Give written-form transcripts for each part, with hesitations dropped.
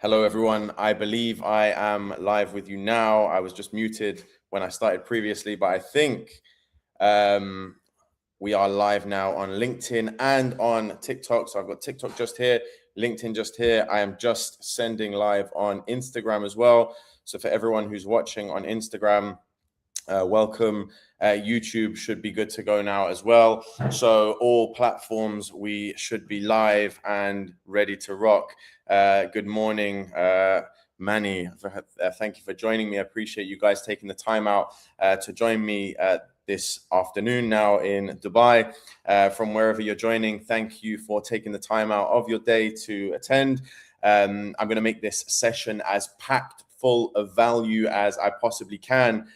Hello, everyone. I believe I am live with you now. I was just muted when I started previously, but I think we are live now on LinkedIn and on TikTok. So I've got TikTok just here, LinkedIn just here. I am just sending live on Instagram as well. So for everyone who's watching on Instagram, welcome. YouTube should be good to go now as well. So all platforms, we should be live and ready to rock. Good morning, Manny. Thank you for joining me. I appreciate you guys taking the time out to join me this afternoon now in Dubai. From wherever you're joining, thank you for taking the time out of your day to attend. I'm going to make this session as packed full of value as I possibly can.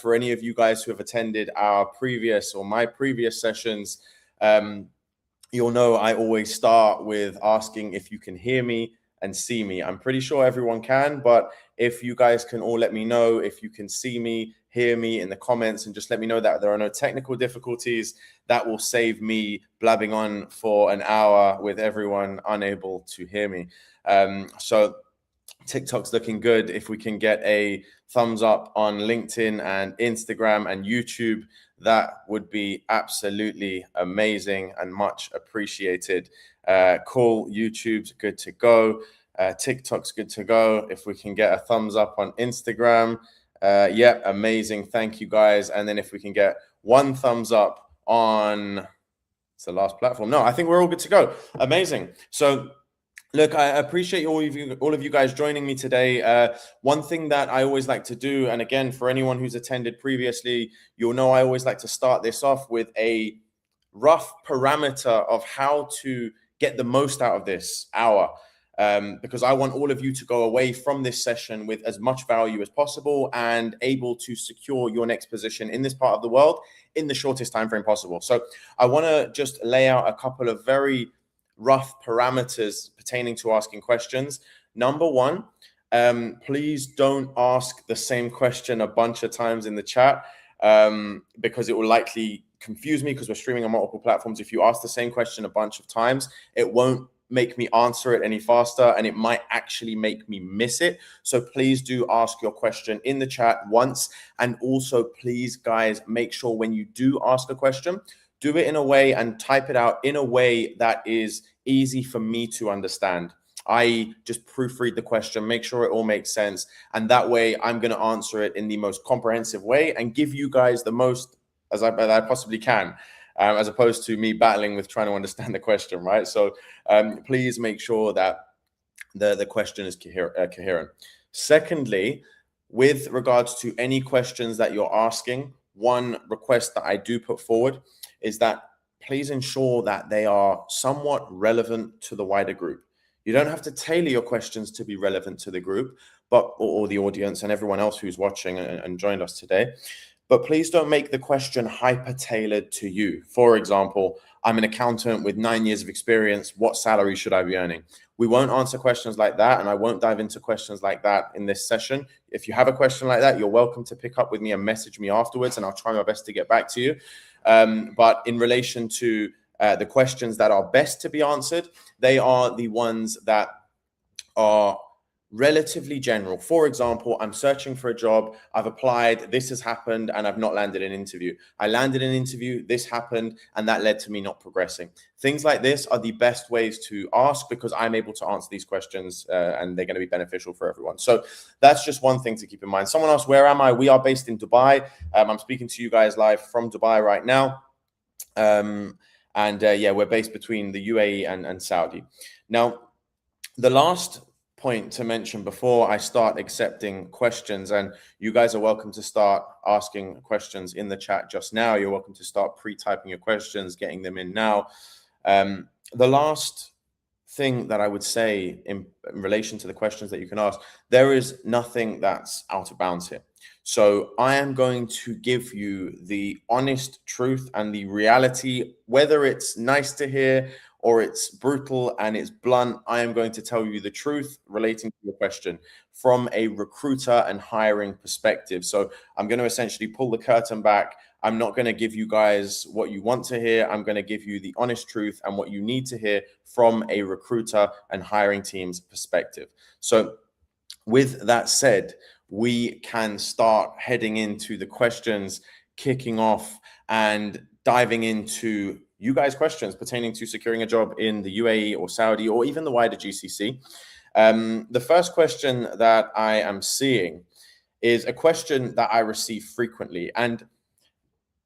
For any of you guys who have attended our previous or my previous sessions, you'll know I always start with asking if you can hear me and see me. I'm pretty sure everyone can, but if you guys can all let me know if you can see me, hear me in the comments, and just let me know that there are no technical difficulties, that will save me blabbing on for an hour with everyone unable to hear me. So TikTok's looking good. If we can get a thumbs up on LinkedIn and Instagram and YouTube, that would be absolutely amazing and much appreciated. Cool. YouTube's good to go. TikTok's good to go. If we can get a thumbs up on Instagram, yeah, amazing. Thank you guys. And then if we can get one thumbs up on, it's the last platform. No, I think we're all good to go. Amazing. So look, I appreciate all of you guys joining me today. One thing that I always like to do, and again, for anyone who's attended previously, you'll know I always like to start this off with a rough parameter of how to get the most out of this hour. Because I want all of you to go away from this session with as much value as possible and able to secure your next position in this part of the world in the shortest time frame possible. So I want to just lay out a couple of very rough parameters pertaining to asking questions. Number one, please don't ask the same question a bunch of times in the chat because it will likely confuse me because we're streaming on multiple platforms. If you ask the same question a bunch of times, it won't make me answer it any faster and it might actually make me miss it. So please do ask your question in the chat once. And also, please, guys, make sure when you do ask a question, do it in a way and type it out in a way that is easy for me to understand. I just proofread the question, make sure it all makes sense. And that way I'm going to answer it in the most comprehensive way and give you guys the most as I possibly can, as opposed to me battling with trying to understand the question, right? So please make sure that the question is coherent. Secondly, with regards to any questions that you're asking, one request that I do put forward is that please ensure that they are somewhat relevant to the wider group. You don't have to tailor your questions to be relevant to the group, but or the audience and everyone else who's watching and joined us today. But please don't make the question hyper-tailored to you. For example, I'm an accountant with 9 years of experience. What salary should I be earning? We won't answer questions like that, and I won't dive into questions like that in this session. If you have a question like that, you're welcome to pick up with me and message me afterwards, and I'll try my best to get back to you. But in relation to the questions that are best to be answered, they are the ones that are relatively general. For example, I'm searching for a job, I've applied, this has happened, and I've not landed an interview. I landed an interview, this happened, and that led to me not progressing. Things like this are the best ways to ask because I'm able to answer these questions and they're going to be beneficial for everyone. So that's just one thing to keep in mind. Someone else, where am I? We are based in Dubai. I'm speaking to you guys live from Dubai right now. Yeah, we're based between the UAE and Saudi. Now, the last point to mention before I start accepting questions, and you guys are welcome to start asking questions in the chat just now. You're welcome to start pre-typing your questions, getting them in now. The last thing that I would say in relation to the questions that you can ask, there is nothing that's out of bounds here. So I am going to give you the honest truth and the reality, whether it's nice to hear or it's brutal and it's blunt. I am going to tell you the truth relating to your question from a recruiter and hiring perspective. So I'm going to essentially pull the curtain back. I'm not going to give you guys what you want to hear. I'm going to give you the honest truth and what you need to hear from a recruiter and hiring team's perspective. So with that said, we can start heading into the questions, kicking off and diving into you guys' questions pertaining to securing a job in the UAE or Saudi or even the wider GCC. The first question that I am seeing is a question that I receive frequently. And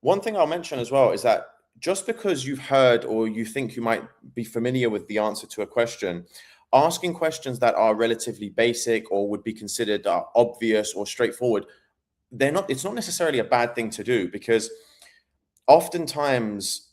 one thing I'll mention as well is that just because you've heard or you think you might be familiar with the answer to a question, asking questions that are relatively basic or would be considered obvious or straightforward, it's not necessarily a bad thing to do, because oftentimes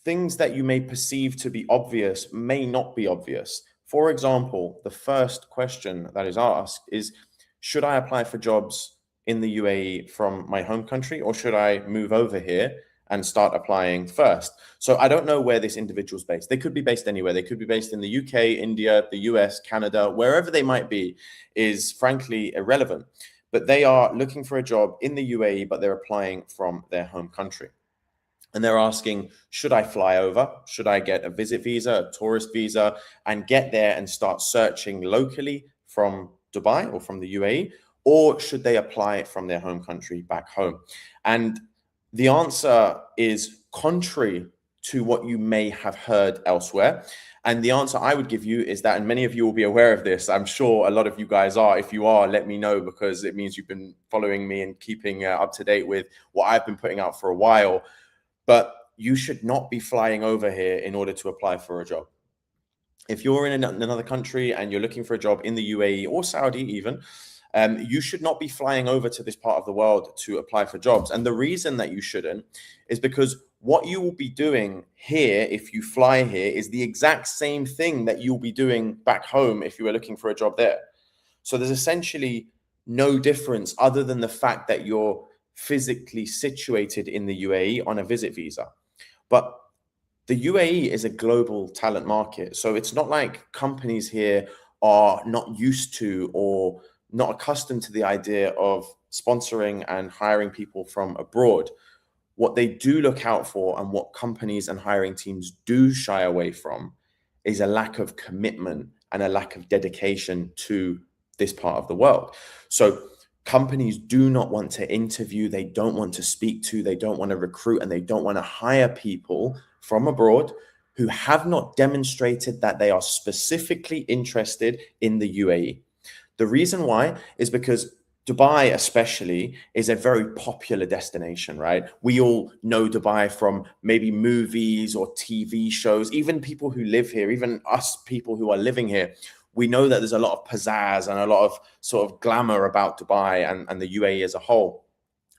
things that you may perceive to be obvious may not be obvious. For example, the first question that is asked is, should I apply for jobs in the UAE from my home country, or should I move over here and start applying first? So I don't know where this individual's based. They could be based anywhere. They could be based in the UK, India, the US, Canada, wherever they might be is frankly irrelevant. But they are looking for a job in the UAE, but they're applying from their home country. And they're asking, should I fly over? Should I get a visit visa, a tourist visa, and get there and start searching locally from Dubai or from the UAE? Or should they apply from their home country back home? And the answer is contrary to what you may have heard elsewhere. And the answer I would give you is that, and many of you will be aware of this, I'm sure a lot of you guys are. If you are, let me know, because it means you've been following me and keeping up to date with what I've been putting out for a while. But you should not be flying over here in order to apply for a job. If you're in another country and you're looking for a job in the UAE or Saudi even, you should not be flying over to this part of the world to apply for jobs. And the reason that you shouldn't is because what you will be doing here, if you fly here, is the exact same thing that you'll be doing back home if you were looking for a job there. So there's essentially no difference other than the fact that you're physically situated in the UAE on a visit visa. But the UAE is a global talent market. So it's not like companies here are not used to or not accustomed to the idea of sponsoring and hiring people from abroad. What they do look out for, and what companies and hiring teams do shy away from, is a lack of commitment and a lack of dedication to this part of the world. So companies do not want to interview, they don't want to speak to, they don't want to recruit, and they don't want to hire people from abroad who have not demonstrated that they are specifically interested in the UAE. The reason why is because Dubai especially is a very popular destination, right? We all know Dubai from maybe movies or TV shows, even people who live here, even us people who are living here. We know that there's a lot of pizzazz and a lot of sort of glamour about Dubai and the UAE as a whole.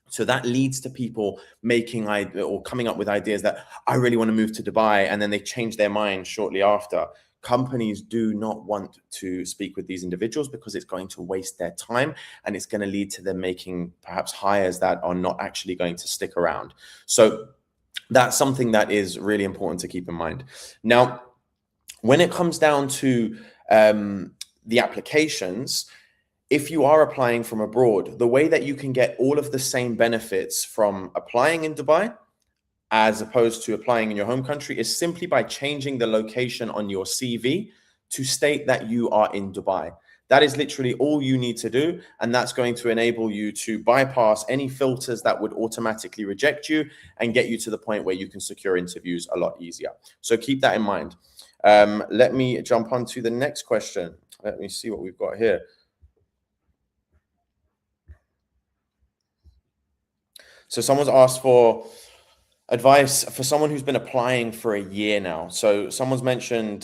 So that leads to people making or coming up with ideas that I really want to move to Dubai, and then they change their mind shortly after. Companies do not want to speak with these individuals because it's going to waste their time, and it's going to lead to them making perhaps hires that are not actually going to stick around. So that's something that is really important to keep in mind. Now, when it comes down to the applications, if you are applying from abroad, the way that you can get all of the same benefits from applying in Dubai as opposed to applying in your home country is simply by changing the location on your CV to state that you are in Dubai. That is literally all you need to do, and that's going to enable you to bypass any filters that would automatically reject you and get you to the point where you can secure interviews a lot easier. So keep that in mind. Let me jump on to the next question. Let me see what we've got here. So someone's asked for advice for someone who's been applying for a year now. So someone's mentioned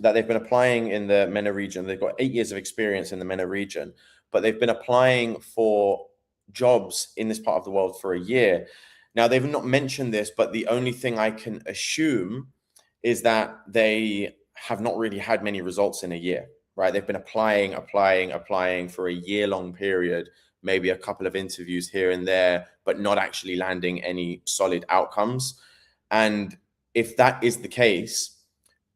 that they've been applying in the MENA region. They've got 8 years of experience in the MENA region, but they've been applying for jobs in this part of the world for a year. Now, they've not mentioned this, but the only thing I can assume is that they have not really had many results in a year, right? They've been applying for a year-long period, maybe a couple of interviews here and there, but not actually landing any solid outcomes. And if that is the case,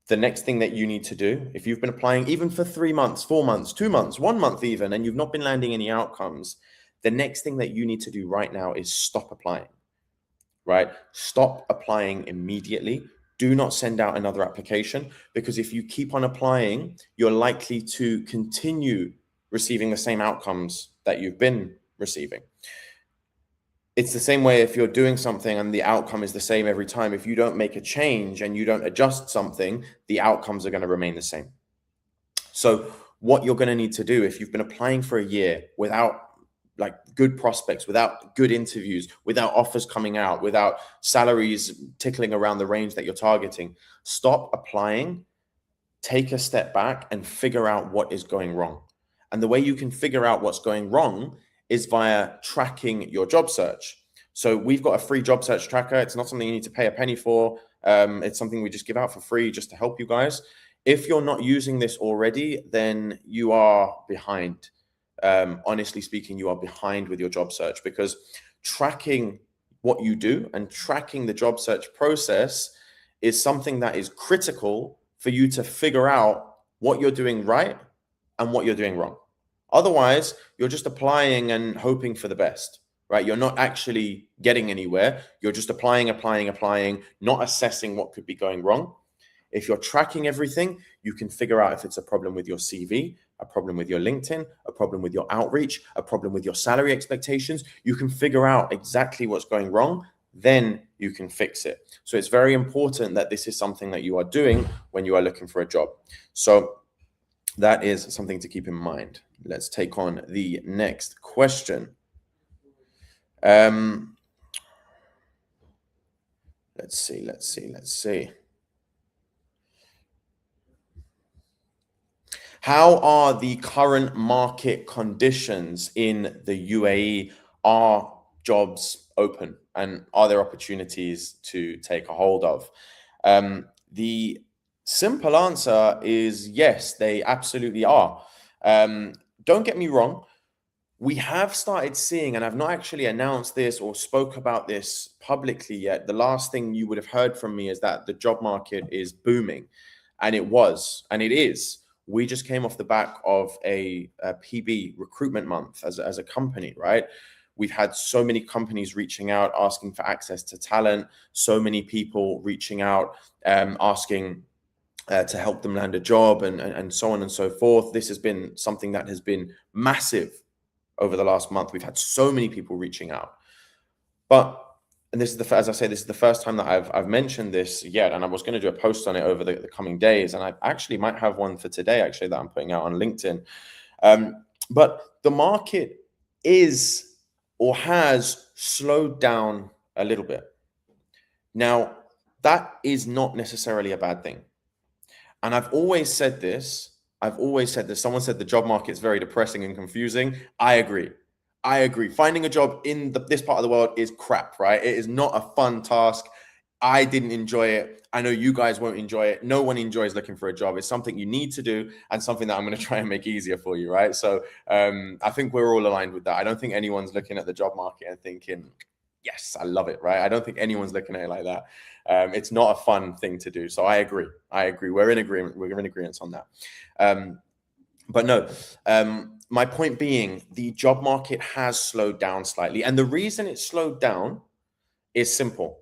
the next thing that you need to do, if you've been applying even for 3 months, 4 months, 2 months, 1 month even, and you've not been landing any outcomes, the next thing that you need to do right now is stop applying. right? Stop applying immediately. Do not send out another application, because if you keep on applying, you're likely to continue receiving the same outcomes that you've been receiving. It's the same way if you're doing something and the outcome is the same every time. If you don't make a change and you don't adjust something, the outcomes are going to remain the same. So what you're going to need to do, if you've been applying for a year without like good prospects, without good interviews, without offers coming out, without salaries tickling around the range that you're targeting, stop applying, take a step back and figure out what is going wrong. And the way you can figure out what's going wrong is via tracking your job search. So we've got a free job search tracker. It's not something you need to pay a penny for. It's something we just give out for free just to help you guys. If you're not using this already, then you are behind. Honestly speaking, you are behind with your job search, because tracking what you do and tracking the job search process is something that is critical for you to figure out what you're doing right and what you're doing wrong. Otherwise, you're just applying and hoping for the best, right? You're not actually getting anywhere. You're just applying, not assessing what could be going wrong. If you're tracking everything, you can figure out if it's a problem with your CV, a problem with your LinkedIn, a problem with your outreach, a problem with your salary expectations. You can figure out exactly what's going wrong, then you can fix it. So it's very important that this is something that you are doing when you are looking for a job. So that is something to keep in mind. Let's take on the next question. Let's see. How are the current market conditions in the UAE? Are jobs open and are there opportunities to take a hold of? The simple answer is yes, they absolutely are. Don't get me wrong. We have started seeing, and I've not actually announced this or spoke about this publicly yet. The last thing you would have heard from me is that the job market is booming, and it was, and it is. We just came off the back of a PB recruitment month as a company, right? We've had so many companies reaching out, asking for access to talent, so many people reaching out, asking to help them land a job, and so on and so forth. This has been something that has been massive over the last month. We've had so many people reaching out. But, and this is as I say, this is the first time that I've mentioned this yet, and I was going to do a post on it over the coming days, and I actually might have one for today, actually, that I'm putting out on LinkedIn. But the market is, or has, slowed down a little bit. Now, that is not necessarily a bad thing. And I've always said this. Someone said the job market is very depressing and confusing. I agree. Finding a job in this part of the world is crap, right? It is not a fun task. I didn't enjoy it. I know you guys won't enjoy it. No one enjoys looking for a job. It's something you need to do and something that I'm going to try and make easier for you, right? So I think we're all aligned with that. I don't think anyone's looking at the job market and thinking, yes, I love it, right? I don't think anyone's looking at it like that. It's not a fun thing to do. So I agree. We're in agreement. We're in agreement on that. But no, my point being, the job market has slowed down slightly. And the reason it's slowed down is simple.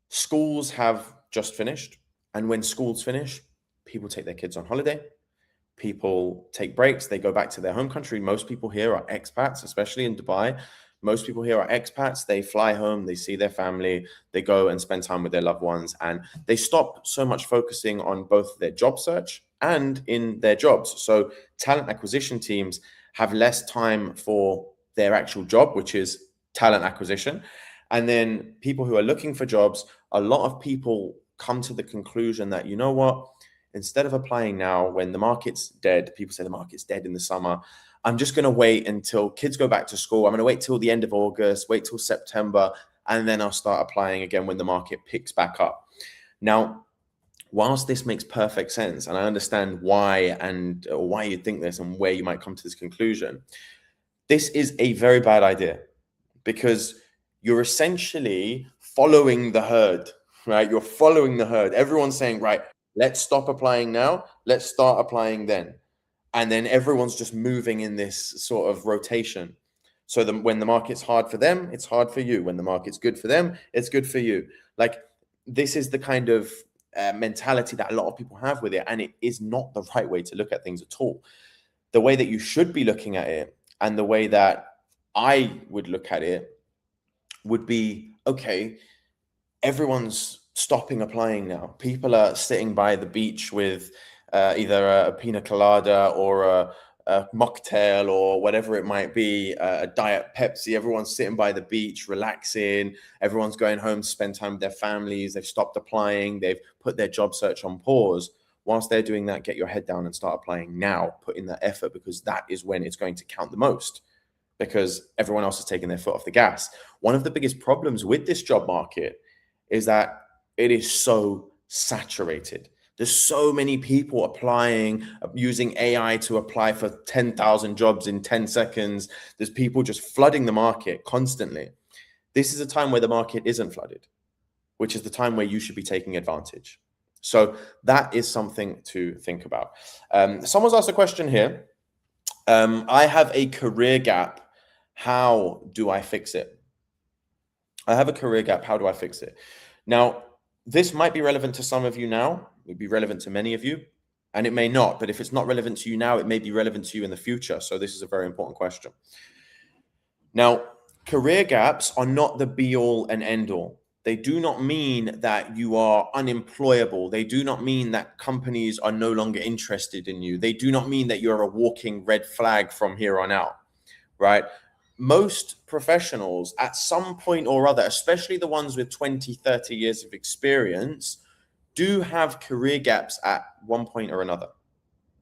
Schools have just finished. And when schools finish, people take their kids on holiday. People take breaks. They go back to their home country. Most people here are expats, especially in Dubai. Most people here are expats. They fly home, they see their family, they go and spend time with their loved ones, and they stop so much focusing on both their job search and in their jobs. So talent acquisition teams have less time for their actual job, which is talent acquisition. And then people who are looking for jobs, a lot of people come to the conclusion that, you know what, instead of applying now when the market's dead, people say the market's dead in the summer, I'm just going to wait until kids go back to school. I'm going to wait till the end of August, wait till September, and then I'll start applying again when the market picks back up. Now, whilst this makes perfect sense, and I understand why you think this and where you might come to this conclusion, this is a very bad idea, because you're essentially following the herd, right? You're following the herd. Everyone's saying, right, let's stop applying now. Let's start applying then. And then everyone's just moving in this sort of rotation. So when the market's hard for them, it's hard for you. When the market's good for them, it's good for you. Like, this is the kind of mentality that a lot of people have with it, and it is not the right way to look at things at all. The way that you should be looking at it, and the way that I would look at it, would be, okay, everyone's stopping applying now. People are sitting by the beach with either a pina colada or a mocktail or whatever it might be, a Diet Pepsi. Everyone's sitting by the beach, relaxing. Everyone's going home to spend time with their families. They've stopped applying. They've put their job search on pause. Whilst they're doing that, get your head down and start applying now. Put in that effort, because that is when it's going to count the most, because everyone else is taking their foot off the gas. One of the biggest problems with this job market is that it is so saturated. There's so many people applying, using AI to apply for 10,000 jobs in 10 seconds. There's people just flooding the market constantly. This is a time where the market isn't flooded, which is the time where you should be taking advantage. So that is something to think about. Someone's asked a question here. I have a career gap. How do I fix it? I have a career gap. How do I fix it? Now, this might be relevant to some of you now. It would be relevant to many of you, and it may not. But if it's not relevant to you now, it may be relevant to you in the future. So this is a very important question. Now, career gaps are not the be all and end all. They do not mean that you are unemployable. They do not mean that companies are no longer interested in you. They do not mean that you're a walking red flag from here on out, right? Most professionals at some point or other, especially the ones with 20, 30 years of experience, do have career gaps at one point or another,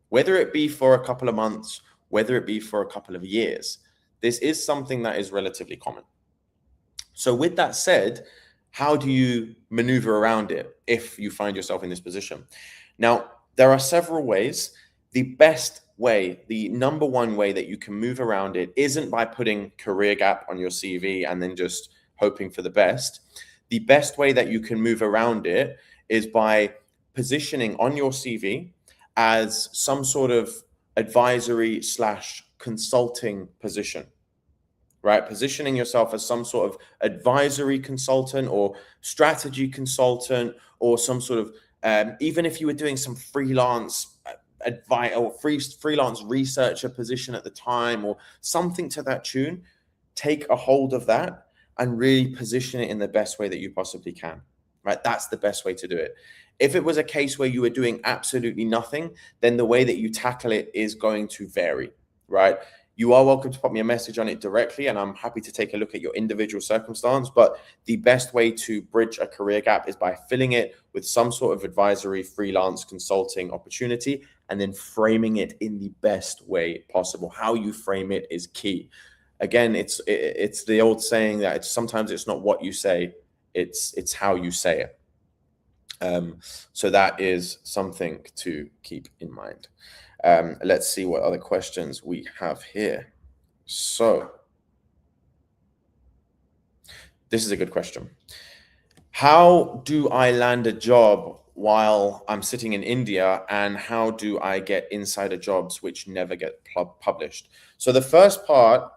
whether it be for a couple of months, whether it be for a couple of years. This is something that is relatively common. So with that said, how do you maneuver around it if you find yourself in this position? Now, there are several ways. The best way, the number one way that you can move around it isn't by putting career gap on your CV and then just hoping for the best. The best way that you can move around it is by positioning on your CV as some sort of advisory / consulting position, right? Positioning yourself as some sort of advisory consultant or strategy consultant, or some sort of, even if you were doing some freelance advice or freelance researcher position at the time or something to that tune, take a hold of that and really position it in the best way that you possibly can, right? That's the best way to do it. If it was a case where you were doing absolutely nothing, then the way that you tackle it is going to vary, right? You are welcome to pop me a message on it directly, and I'm happy to take a look at your individual circumstance. But the best way to bridge a career gap is by filling it with some sort of advisory, freelance, consulting opportunity, and then framing it in the best way possible. How you frame it is key. Again, it's the old saying that sometimes it's not what you say, it's how you say it. So that is something to keep in mind. Let's see what other questions we have here. So this is a good question. How do I land a job while I'm sitting in India, and how do I get insider jobs which never get published? So the first part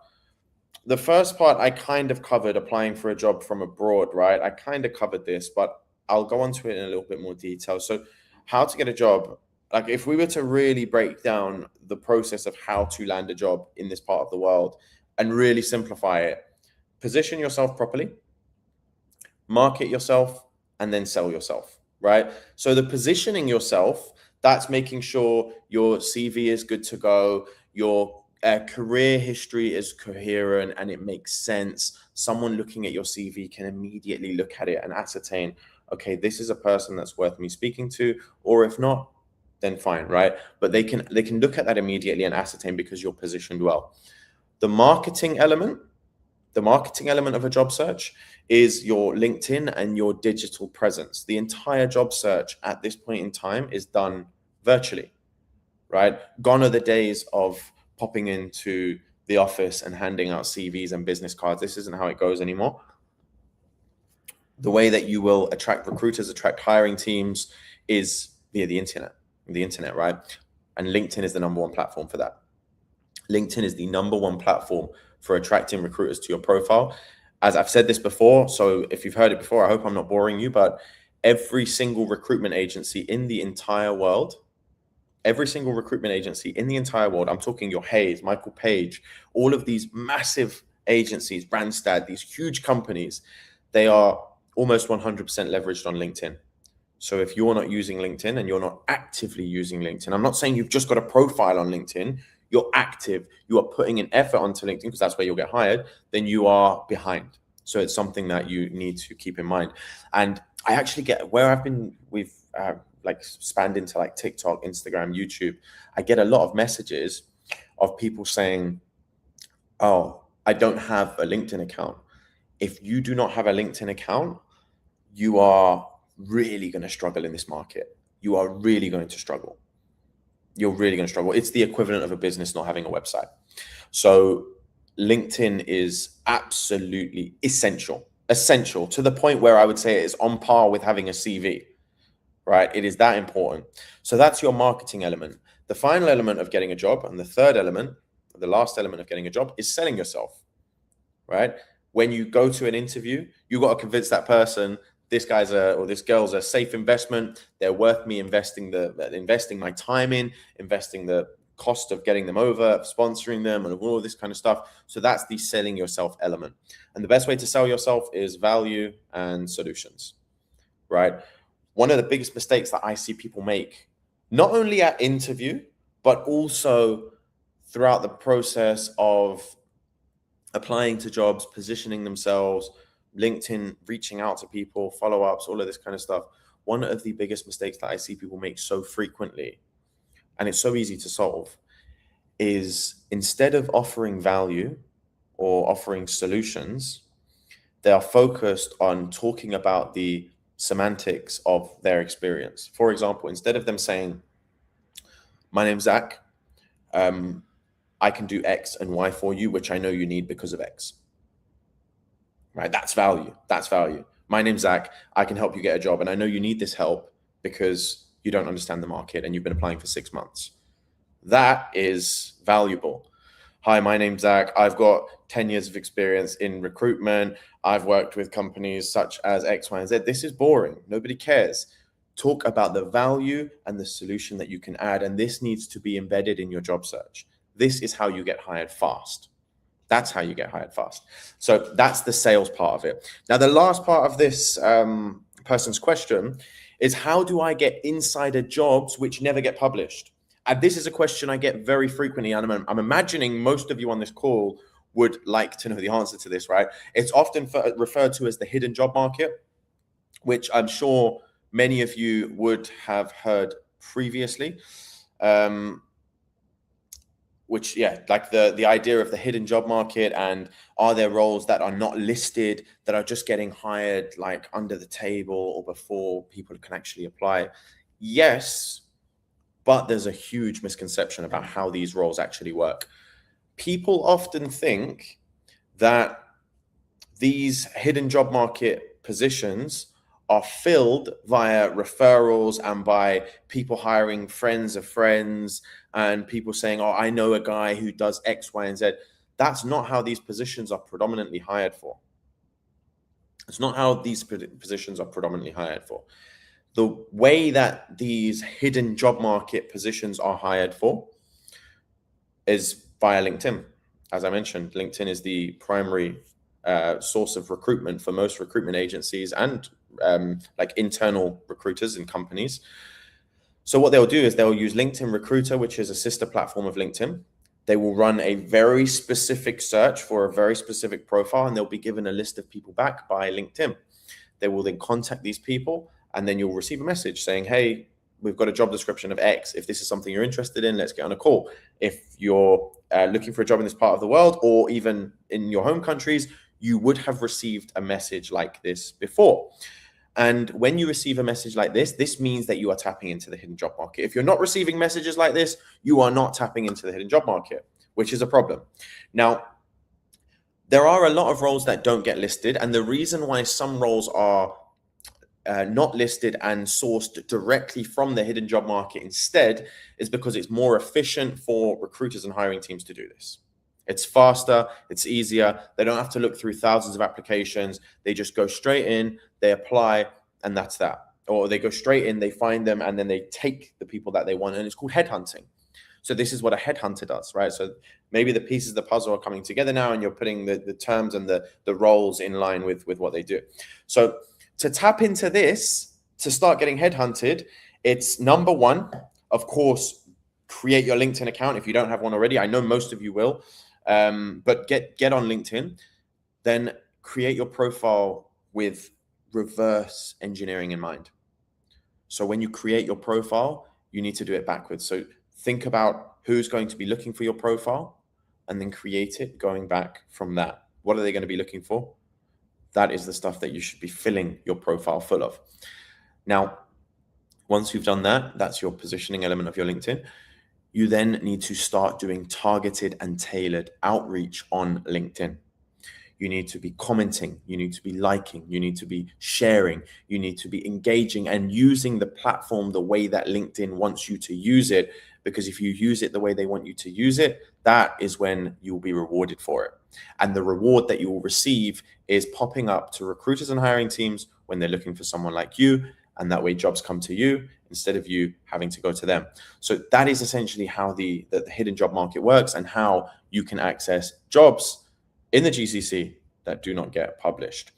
I kind of covered, applying for a job from abroad, right? I kind of covered this, but I'll go into it in a little bit more detail. So how to get a job, like if we were to really break down the process of how to land a job in this part of the world and really simplify it, position yourself properly, market yourself, and then sell yourself, right? So the positioning yourself, that's making sure your CV is good to go, your career history is coherent and it makes sense. Someone looking at your CV can immediately look at it and ascertain, okay, this is a person that's worth me speaking to, or if not, then fine, right? But they can look at that immediately and ascertain because you're positioned well. The marketing element of a job search is your LinkedIn and your digital presence. The entire job search at this point in time is done virtually, right? Gone are the days of popping into the office and handing out CVs and business cards. This isn't how it goes anymore. The way that you will attract recruiters, attract hiring teams is via the internet, right? And LinkedIn is the number one platform for that. LinkedIn is the number one platform for attracting recruiters to your profile. As I've said this before, so if you've heard it before, I hope I'm not boring you, but every single recruitment agency in the entire world, every single recruitment agency in the entire world, I'm talking your Hayes, Michael Page, all of these massive agencies, Randstad, these huge companies, they are almost 100% leveraged on LinkedIn. So if you're not using LinkedIn and you're not actively using LinkedIn, I'm not saying you've just got a profile on LinkedIn, you're active, you are putting an effort onto LinkedIn because that's where you'll get hired, then you are behind. So it's something that you need to keep in mind. And I actually get where we've like spanned into like TikTok, Instagram, YouTube. I get a lot of messages of people saying, oh, I don't have a LinkedIn account. If you do not have a LinkedIn account, you are really going to struggle in this market. You are really going to struggle. You're really going to struggle. It's the equivalent of a business not having a website. So LinkedIn is absolutely essential to the point where I would say it is on par with having a CV, right? It is that important. So that's your marketing element. The final element of getting a job, and the third element, the last element of getting a job, is selling yourself, right? When you go to an interview, you got to convince that person this guy's or this girl's a safe investment. They're worth me investing my time in, investing the cost of getting them over, sponsoring them, and all this kind of stuff. So that's the selling yourself element. And the best way to sell yourself is value and solutions, right? One of the biggest mistakes that I see people make, not only at interview, but also throughout the process of applying to jobs, positioning themselves, LinkedIn, reaching out to people, follow-ups, all of this kind of stuff. One of the biggest mistakes that I see people make so frequently, and it's so easy to solve, is instead of offering value or offering solutions, they are focused on talking about the semantics of their experience. For example, instead of them saying, my name's Zach, I can do X and Y for you, which I know you need because of X. Right? That's value. That's value. My name's Zach. I can help you get a job. And I know you need this help because you don't understand the market and you've been applying for 6 months. That is valuable. Hi, my name's Zach. I've got 10 years of experience in recruitment. I've worked with companies such as X, Y, and Z. This is boring. Nobody cares. Talk about the value and the solution that you can add. And this needs to be embedded in your job search. This is how you get hired fast. That's how you get hired fast. So that's the sales part of it. Now, the last part of this person's question is, how do I get insider jobs which never get published? And this is a question I get very frequently. And I'm imagining most of you on this call would like to know the answer to this, right? It's often referred to as the hidden job market, which I'm sure many of you would have heard previously. Which, yeah, like the idea of the hidden job market, and are there roles that are not listed that are just getting hired like under the table or before people can actually apply? Yes, but there's a huge misconception about how these roles actually work. People often think that these hidden job market positions are filled via referrals and by people hiring friends of friends and people saying, oh, I know a guy who does X, Y, and Z. That's not how these positions are predominantly hired for. It's not how these positions are predominantly hired for. The way that these hidden job market positions are hired for is via LinkedIn. As I mentioned, LinkedIn is the primary source of recruitment for most recruitment agencies and like internal recruiters in companies. So what they'll do is they'll use LinkedIn Recruiter, which is a sister platform of LinkedIn. They will run a very specific search for a very specific profile, and they'll be given a list of people back by LinkedIn. They will then contact these people, and then you'll receive a message saying, hey, we've got a job description of X. If this is something you're interested in, let's get on a call. If you're looking for a job in this part of the world or even in your home countries, you would have received a message like this before. And when you receive a message like this means that you are tapping into the hidden job market. If you're not receiving messages like this, you are not tapping into the hidden job market, which is a problem. Now, there are a lot of roles that don't get listed. And the reason why some roles are not listed and sourced directly from the hidden job market instead is because it's more efficient for recruiters and hiring teams to do this. It's faster, it's easier. They don't have to look through thousands of applications. They just go straight in, they apply, and that's that. Or they go straight in, they find them, and then they take the people that they want. And it's called headhunting. So this is what a headhunter does, right? So maybe the pieces of the puzzle are coming together now, and you're putting the terms and the roles in line with what they do. So to tap into this, to start getting headhunted, it's number one, of course, create your LinkedIn account if you don't have one already. I know most of you will, but get on LinkedIn. Then create your profile with reverse engineering in mind. So when you create your profile, you need to do it backwards. So think about who's going to be looking for your profile and then create it going back from that. What are they going to be looking for? That is the stuff that you should be filling your profile full of. Now, once you've done that, that's your positioning element of your LinkedIn. You then need to start doing targeted and tailored outreach on LinkedIn. You need to be commenting, you need to be liking, you need to be sharing, you need to be engaging and using the platform the way that LinkedIn wants you to use it. Because if you use it the way they want you to use it, that is when you will be rewarded for it. And the reward that you will receive is popping up to recruiters and hiring teams when they're looking for someone like you. And that way jobs come to you instead of you having to go to them. So that is essentially how the hidden job market works and how you can access jobs in the GCC that do not get published.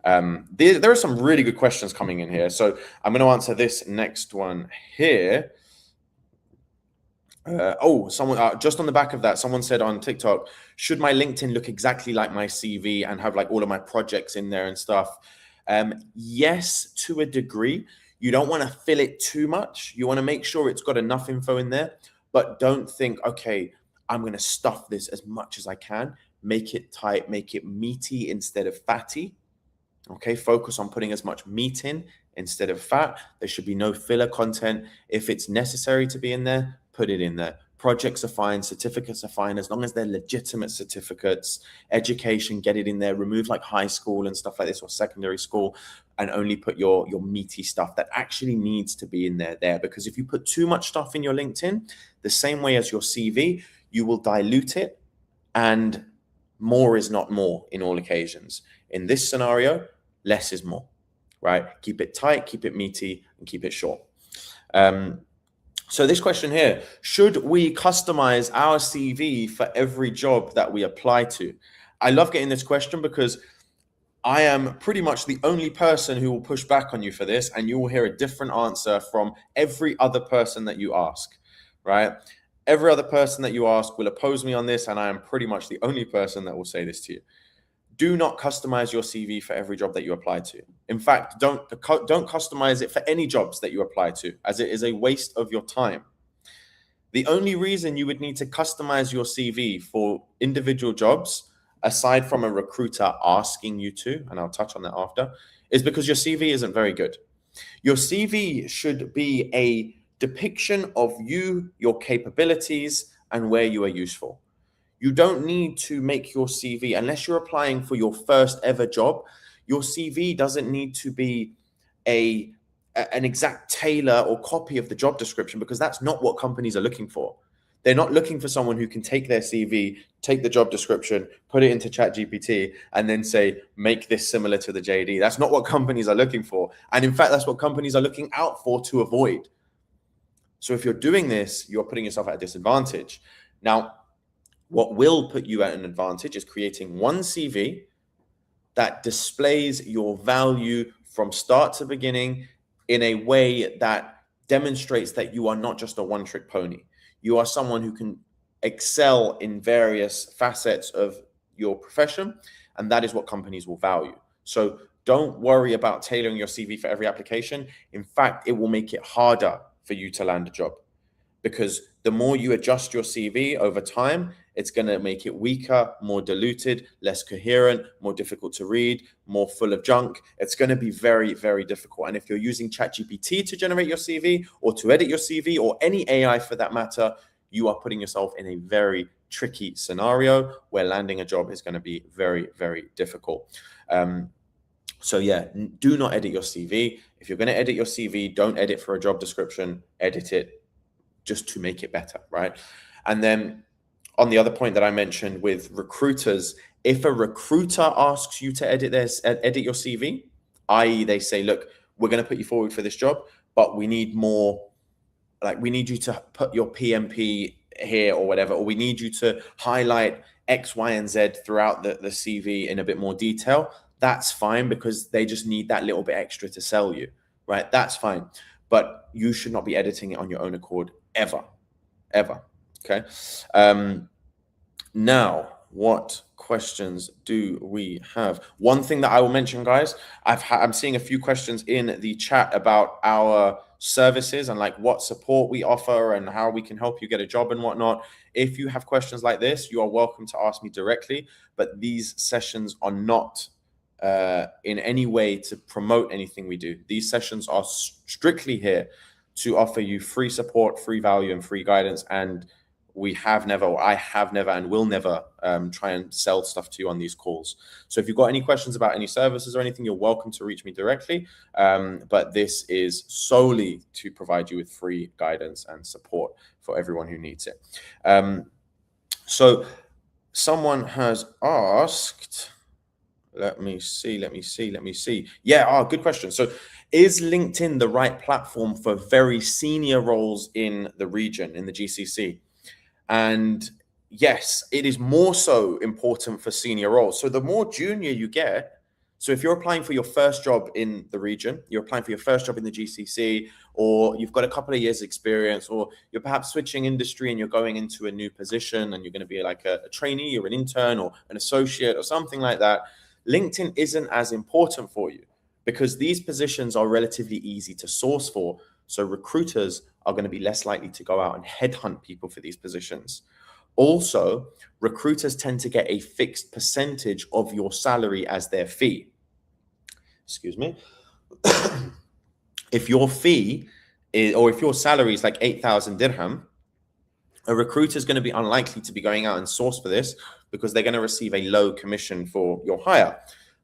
There are some really good questions coming in here. So I'm going to answer this next one here. Someone just on the back of that, someone said on TikTok, should my LinkedIn look exactly like my CV and have like all of my projects in there and stuff? Yes, to a degree. You don't want to fill it too much. You want to make sure it's got enough info in there, but don't think, okay, I'm going to stuff this as much as I can. Make it tight, make it meaty instead of fatty. Okay, focus on putting as much meat in instead of fat. There should be no filler content. If it's necessary to be in there, put it in there. Projects are fine, certificates are fine, as long as they're legitimate certificates. Education, get it in there. Remove like high school and stuff like this or secondary school, and only put your meaty stuff that actually needs to be in there. Because if you put too much stuff in your LinkedIn, the same way as your CV, you will dilute it, and more is not more in all occasions. In this scenario, less is more, right? Keep it tight, keep it meaty, and keep it short. So this question here, should we customize our CV for every job that we apply to? I love getting this question because I am pretty much the only person who will push back on you for this, and you will hear a different answer from every other person that you ask, right? Every other person that you ask will oppose me on this, and I am pretty much the only person that will say this to you. Do not customize your CV for every job that you apply to. In fact, don't customize it for any jobs that you apply to, as it is a waste of your time. The only reason you would need to customize your CV for individual jobs, aside from a recruiter asking you to, and I'll touch on that after, is because your CV isn't very good. Your CV should be a depiction of you, your capabilities, and where you are useful. You don't need to make your CV, unless you're applying for your first ever job, your CV doesn't need to be an exact tailor or copy of the job description, because that's not what companies are looking for. They're not looking for someone who can take their CV, take the job description, put it into ChatGPT, and then say, make this similar to the JD. That's not what companies are looking for. And in fact, that's what companies are looking out for to avoid. So if you're doing this, you're putting yourself at a disadvantage. Now, what will put you at an advantage is creating one CV that displays your value from start to beginning in a way that demonstrates that you are not just a one-trick pony. You are someone who can excel in various facets of your profession, and that is what companies will value. So don't worry about tailoring your CV for every application. In fact, it will make it harder for you to land a job, because the more you adjust your CV over time, it's going to make it weaker, more diluted, less coherent, more difficult to read, more full of junk. It's going to be very, very difficult. And if you're using ChatGPT to generate your CV or to edit your CV, or any AI for that matter, you are putting yourself in a very tricky scenario where landing a job is going to be very, very difficult. So yeah, do not edit your CV. If you're going to edit your CV, don't edit for a job description, edit it just to make it better, right? And then on the other point that I mentioned with recruiters, if a recruiter asks you to edit your CV, i.e. they say, look, we're going to put you forward for this job, but we need more, like we need you to put your PMP here or whatever, or we need you to highlight X, Y, and Z throughout the CV in a bit more detail, that's fine, because they just need that little bit extra to sell you, right? That's fine. But you should not be editing it on your own accord ever, ever. Okay. Now, what questions do we have? One thing that I will mention, guys, I'm seeing a few questions in the chat about our services and like what support we offer and how we can help you get a job and whatnot. If you have questions like this, you are welcome to ask me directly, but these sessions are not in any way to promote anything we do. These sessions are strictly here to offer you free support, free value, and free guidance. And we have never, or I have never and will never try and sell stuff to you on these calls. So if you've got any questions about any services or anything, you're welcome to reach me directly. But this is solely to provide you with free guidance and support for everyone who needs it. So someone has asked, let me see. Yeah, good question. So is LinkedIn the right platform for very senior roles in the region, in the GCC? And yes, it is more so important for senior roles. So the more junior you get, so if you're applying for your first job in the region, you're applying for your first job in the GCC, or you've got a couple of years experience, or you're perhaps switching industry and you're going into a new position and you're going to be like a trainee or an intern or an associate or something like that, LinkedIn isn't as important for you because these positions are relatively easy to source for. So recruiters are going to be less likely to go out and headhunt people for these positions. Also, recruiters tend to get a fixed percentage of your salary as their fee. Excuse me. If your fee is, or if your salary is like 8,000 dirham, a recruiter is going to be unlikely to be going out and source for this because they're going to receive a low commission for your hire.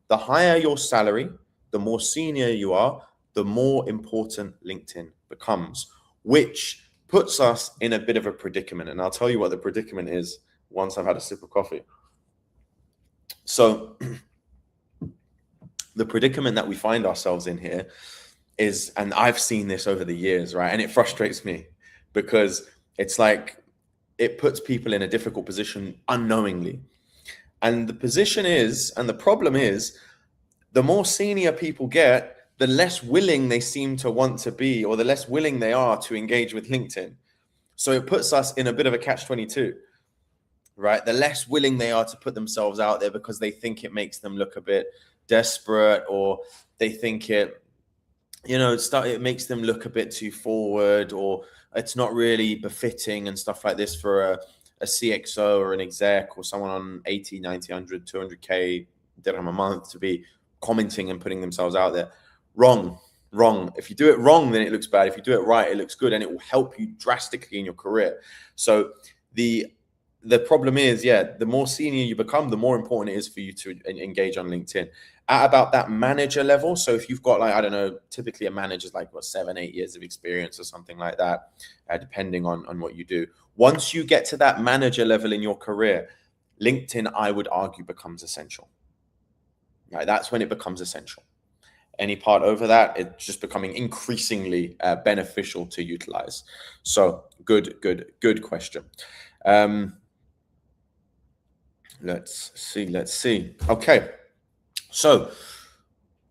The higher your salary, the more senior you are, the more important LinkedIn becomes, which puts us in a bit of a predicament. And I'll tell you what the predicament is once I've had a sip of coffee. So the predicament that we find ourselves in here is, and I've seen this over the years, right? And it frustrates me because it's like, it puts people in a difficult position unknowingly. And the position is, and the problem is, the more senior people get, the less willing they seem to want to be, or the less willing they are to engage with LinkedIn. So it puts us in a bit of a catch-22, right? The less willing they are to put themselves out there because they think it makes them look a bit desperate, or they think it, it makes them look a bit too forward, or it's not really befitting and stuff like this for a CXO or an exec or someone on 80, 90, 100, 200K dirham a month to be commenting and putting themselves out there. Wrong. If you do it wrong, then it looks bad. If you do it right, it looks good, and it will help you drastically in your career. So the problem is, the more senior you become, the more important it is for you to engage on LinkedIn at about that manager level. So if you've got, like, I don't know, typically a manager's like 7-8 years of experience or something like that, depending on what you do. Once you get to that manager level in your career, LinkedIn, I would argue, becomes essential. Right? That's when it becomes essential. Any part over that, it's just becoming increasingly beneficial to utilize. So good question. Let's see. Okay. So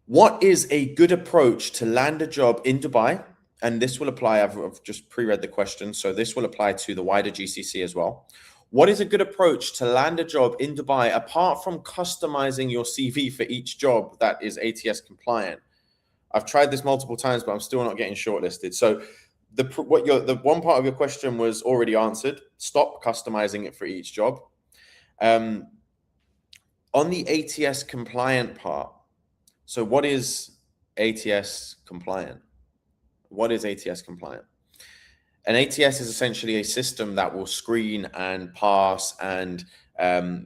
what is a good approach to land a job in Dubai? And this will apply, I've just pre-read the question, so this will apply to the wider GCC as well. What is a good approach to land a job in Dubai apart from customizing your CV for each job that is ATS compliant? I've tried this multiple times, but I'm still not getting shortlisted. So the one part of your question was already answered. Stop customizing it for each job. On the ATS compliant part, so what is ATS compliant? What is ATS compliant? An ATS is essentially a system that will screen and pass and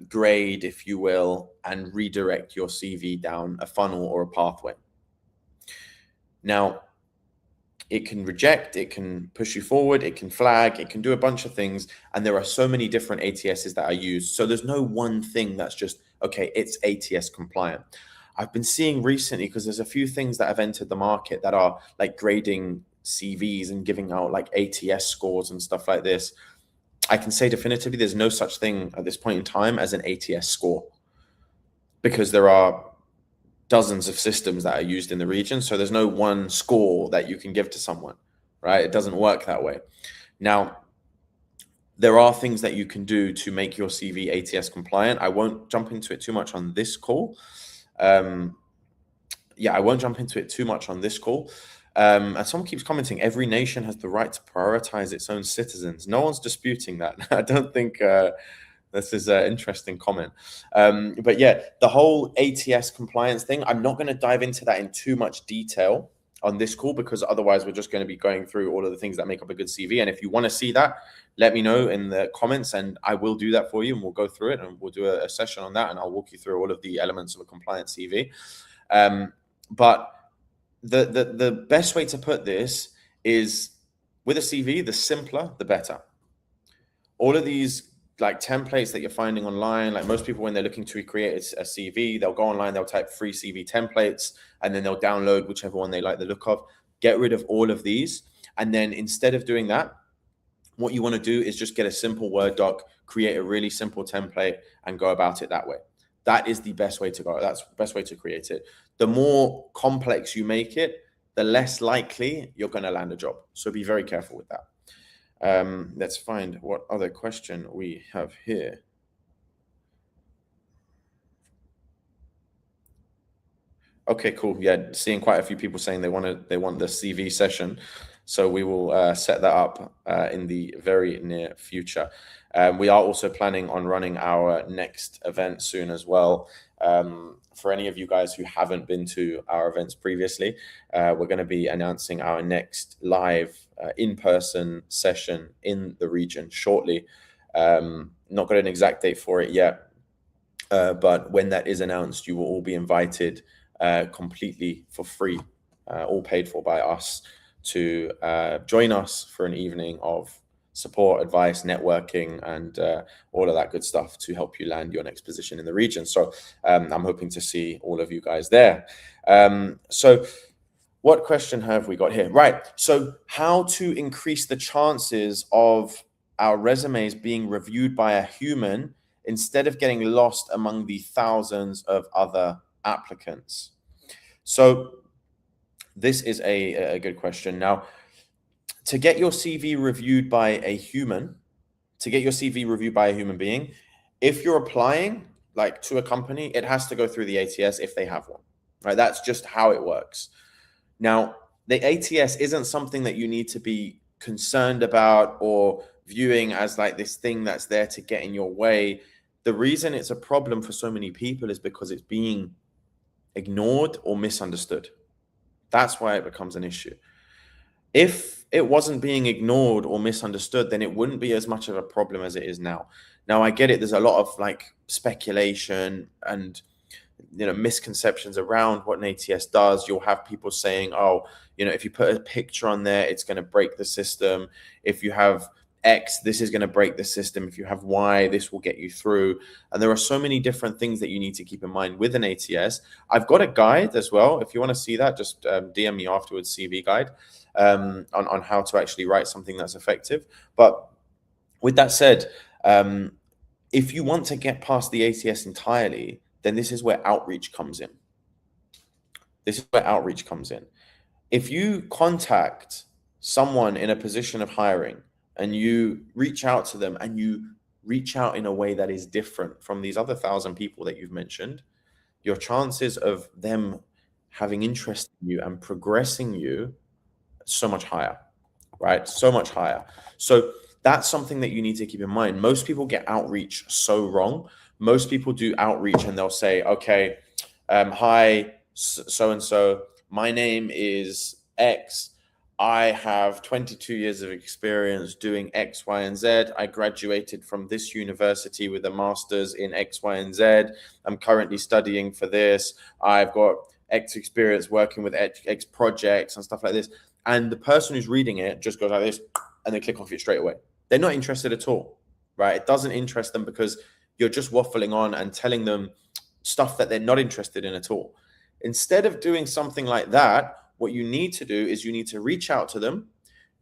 grade, if you will, and redirect your CV down a funnel or a pathway. Now, it can reject, it can push you forward, it can flag, it can do a bunch of things. And there are so many different ATSs that are used. So there's no one thing that's just, okay, it's ATS compliant. I've been seeing recently, because there's a few things that have entered the market that are like grading CVs and giving out like ATS scores and stuff like this. I can say definitively there's no such thing at this point in time as an ATS score, because there are dozens of systems that are used in the region. So there's no one score that you can give to someone, right? It doesn't work that way. Now, there are things that you can do to make your CV ATS compliant. I won't jump into it too much on this call. I won't jump into it too much on this call. And someone keeps commenting, every nation has the right to prioritize its own citizens. No one's disputing that. I don't think this is an interesting comment. But yeah, the whole ATS compliance thing, I'm not going to dive into that in too much detail on this call, because otherwise we're just going to be going through all of the things that make up a good CV. And if you want to see that, let me know in the comments and I will do that for you, and we'll go through it and we'll do a session on that, and I'll walk you through all of the elements of a compliant CV. But the best way to put this is, with a CV, the simpler, the better. All of these like templates that you're finding online, like most people, when they're looking to create a CV, they'll go online, they'll type free CV templates, and then they'll download whichever one they like the look of. Get rid of all of these. And then instead of doing that, what you want to do is just get a simple Word doc, create a really simple template, and go about it that way. That is the best way to go. That's the best way to create it. The more complex you make it, the less likely you're going to land a job. So be very careful with that. Let's find what other question we have here. Okay, cool. Yeah, seeing quite a few people saying they want the CV session. So we will set that up in the very near future. We are also planning on running our next event soon as well. For any of you guys who haven't been to our events previously, we're going to be announcing our next live in-person session in the region shortly. Not got an exact date for it yet, but when that is announced, you will all be invited completely for free, all paid for by us, to join us for an evening of support, advice, networking, and all of that good stuff to help you land your next position in the region. So I'm hoping to see all of you guys there. So what question have we got here? Right. So how to increase the chances of our resumes being reviewed by a human instead of getting lost among the thousands of other applicants? So this is a good question. Now, to get your CV reviewed by a human, being, if you're applying like to a company, it has to go through the ATS if they have one, right? That's just how it works. Now, the ATS isn't something that you need to be concerned about or viewing as like this thing that's there to get in your way. The reason it's a problem for so many people is because it's being ignored or misunderstood. That's why it becomes an issue. If it wasn't being ignored or misunderstood, then it wouldn't be as much of a problem as it is now. Now, I get it. There's a lot of like speculation and misconceptions around what an ATS does. You'll have people saying, oh, if you put a picture on there, it's going to break the system. If you have X, this is going to break the system. If you have Y, this will get you through. And there are so many different things that you need to keep in mind with an ATS. I've got a guide as well. If you want to see that, just DM me afterwards, CV guide on how to actually write something that's effective. But with that said, if you want to get past the ATS entirely, then this is where outreach comes in. If you contact someone in a position of hiring and you reach out to them and you reach out in a way that is different from these other 1,000 people that you've mentioned, your chances of them having interest in you and progressing you so much higher, right? So much higher. So that's something that you need to keep in mind. Most people get outreach so wrong. Most people do outreach and they'll say, okay, hi, so-and-so, my name is X. I have 22 years of experience doing X, Y, and Z. I graduated from this university with a master's in X, Y, and Z. I'm currently studying for this. I've got X experience working with X projects and stuff like this. And the person who's reading it just goes like this and they click off it straight away. They're not interested at all, right? It doesn't interest them because you're just waffling on and telling them stuff that they're not interested in at all. Instead of doing something like that, what you need to do is you need to reach out to them.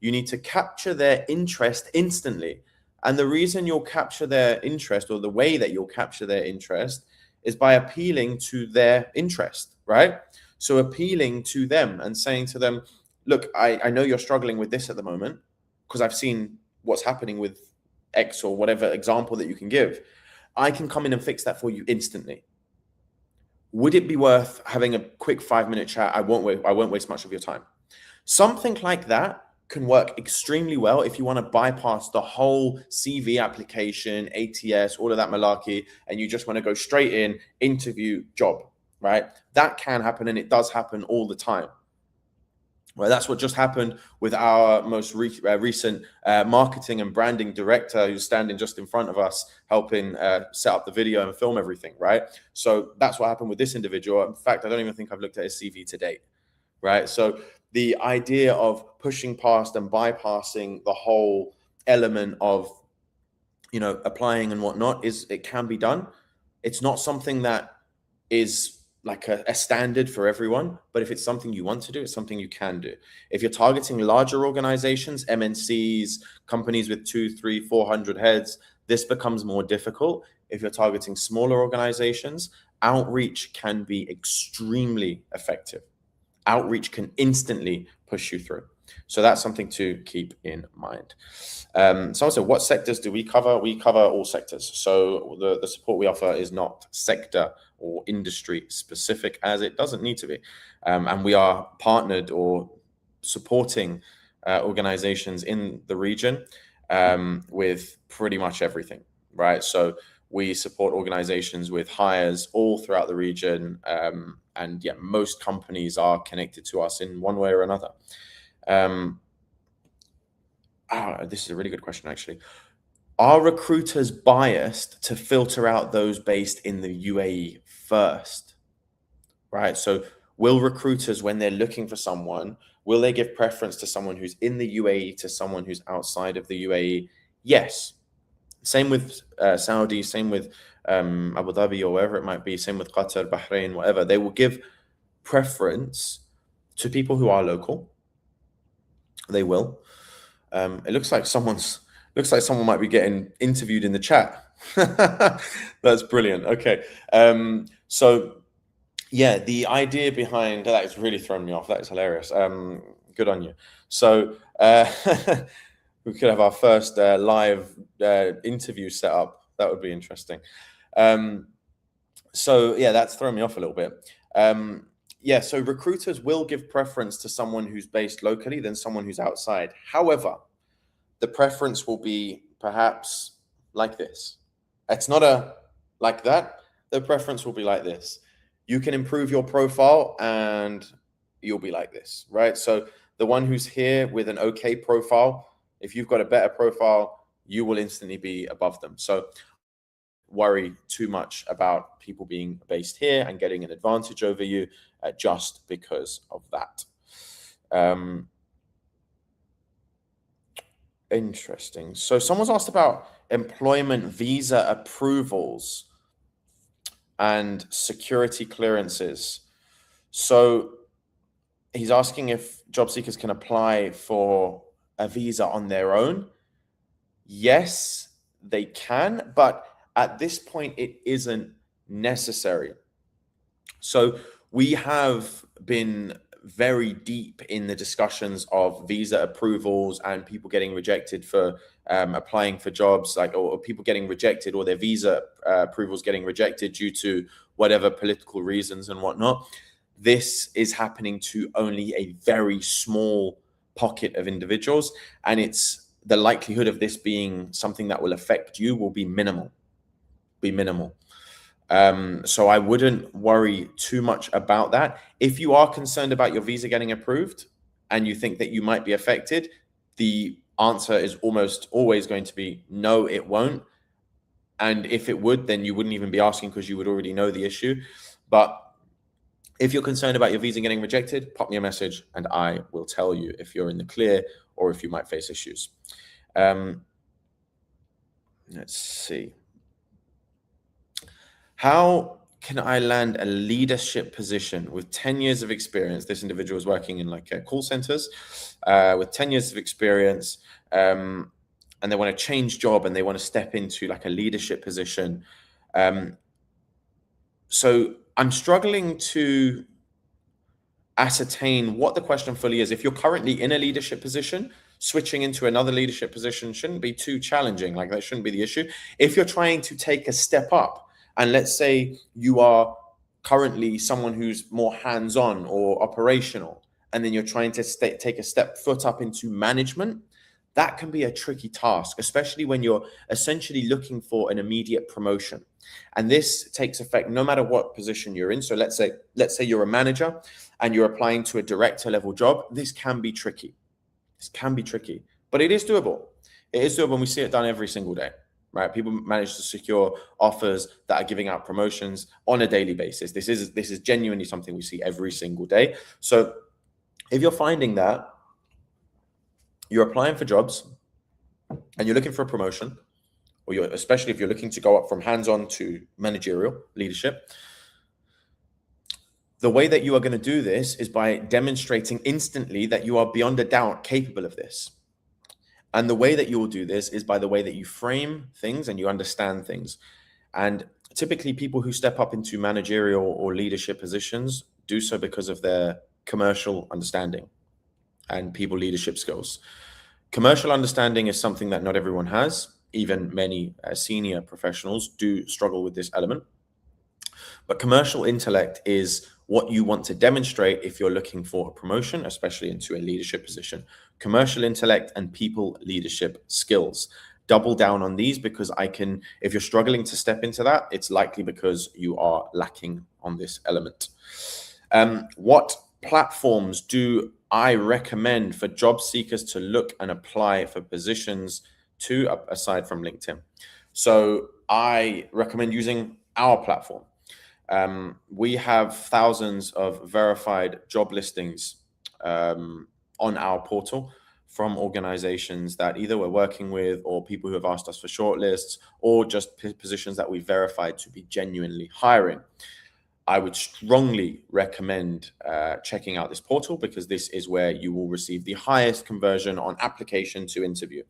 You need to capture their interest instantly. And the reason you'll capture their interest, or the way that you'll capture their interest, is by appealing to their interest, right? So appealing to them and saying to them, look, I know you're struggling with this at the moment because I've seen what's happening with X or whatever example that you can give. I can come in and fix that for you instantly. Would it be worth having a quick 5-minute chat? I won't waste much of your time. Something like that can work extremely well if you want to bypass the whole CV application, ATS, all of that malarkey, and you just want to go straight in, interview, job, right? That can happen, and it does happen all the time. Well, that's what just happened with our most recent marketing and branding director, who's standing just in front of us, helping set up the video and film everything, right? So that's what happened with this individual. In fact, I don't even think I've looked at his CV to date, right? So the idea of pushing past and bypassing the whole element of, applying and whatnot, it can be done. It's not something that is like a standard for everyone, but if it's something you want to do, it's something you can do. If you're targeting larger organizations, MNCs, companies with 200, 300, 400 heads, this becomes more difficult. If you're targeting smaller organizations, outreach can be extremely effective. Outreach can instantly push you through. So that's something to keep in mind. Someone said, what sectors do we cover? We cover all sectors. So the support we offer is not sector or industry specific, as it doesn't need to be. And we are partnered or supporting organizations in the region with pretty much everything, right? So we support organizations with hires all throughout the region. And yeah, most companies are connected to us in one way or another. This is a really good question, actually. Are recruiters biased to filter out those based in the UAE first? Right. So will recruiters, when they're looking for someone, will they give preference to someone who's in the UAE to someone who's outside of the UAE? Yes. Same with Saudi, same with Abu Dhabi or wherever it might be, same with Qatar, Bahrain, whatever. They will give preference to people who are local. They will. It looks like someone might be getting interviewed in the chat. That's brilliant. Okay. So yeah, the idea behind that is really thrown me off. That is hilarious. Good on you. So we could have our first live interview set up. That would be interesting. So yeah, that's thrown me off a little bit. Yeah, so recruiters will give preference to someone who's based locally than someone who's outside. However, the preference will be perhaps like this. It's not like that. The preference will be like this. You can improve your profile and you'll be like this, right? So the one who's here with an okay profile, if you've got a better profile, you will instantly be above them. So worry too much about people being based here and getting an advantage over you just because of that. Interesting. So someone's asked about employment visa approvals and security clearances. So he's asking if job seekers can apply for a visa on their own. Yes, they can, but at this point, it isn't necessary. So we have been very deep in the discussions of visa approvals and people getting rejected for applying for jobs, or people getting rejected, or their visa approvals getting rejected due to whatever political reasons and whatnot. This is happening to only a very small pocket of individuals, and the likelihood of this being something that will affect you will be minimal. So I wouldn't worry too much about that. If you are concerned about your visa getting approved and you think that you might be affected, the answer is almost always going to be no, it won't. And if it would, then you wouldn't even be asking because you would already know the issue. But If you're concerned about your visa getting rejected, pop me a message and I will tell you if you're in the clear or if you might face issues. Let's see. How can I land a leadership position with 10 years of experience? This individual is working in like call centers with 10 years of experience, and they want to change job and they want to step into like a leadership position. So I'm struggling to ascertain what the question fully is. If you're currently in a leadership position, switching into another leadership position shouldn't be too challenging. Like that shouldn't be the issue. If you're trying to take a step up, and let's say you are currently someone who's more hands-on or operational, and then you're trying to take a step foot up into management, that can be a tricky task, especially when you're essentially looking for an immediate promotion. And this takes effect no matter what position you're in. So let's say you're a manager and you're applying to a director level job. This can be tricky. But it is doable. It is doable, and we see it done every single day, right? People manage to secure offers that are giving out promotions on a daily basis. This is genuinely something we see every single day. So if you're finding that you're applying for jobs and you're looking for a promotion, or especially if you're looking to go up from hands-on to managerial leadership, the way that you are going to do this is by demonstrating instantly that you are beyond a doubt capable of this. And the way that you will do this is by the way that you frame things and you understand things. And typically people who step up into managerial or leadership positions do so because of their commercial understanding and people leadership skills. Commercial understanding is something that not everyone has. Even many senior professionals do struggle with this element. But commercial intellect is what you want to demonstrate if you're looking for a promotion, especially into a leadership position. Commercial intellect and people leadership skills. Double down on these, because if you're struggling to step into that, it's likely because you are lacking on this element. What platforms do I recommend for job seekers to look and apply for positions to, aside from LinkedIn? So I recommend using our platform. We have thousands of verified job listings on our portal from organizations that either we're working with or people who have asked us for shortlists, or just positions that we verified to be genuinely hiring. I would strongly recommend checking out this portal, because this is where you will receive the highest conversion on application to interview.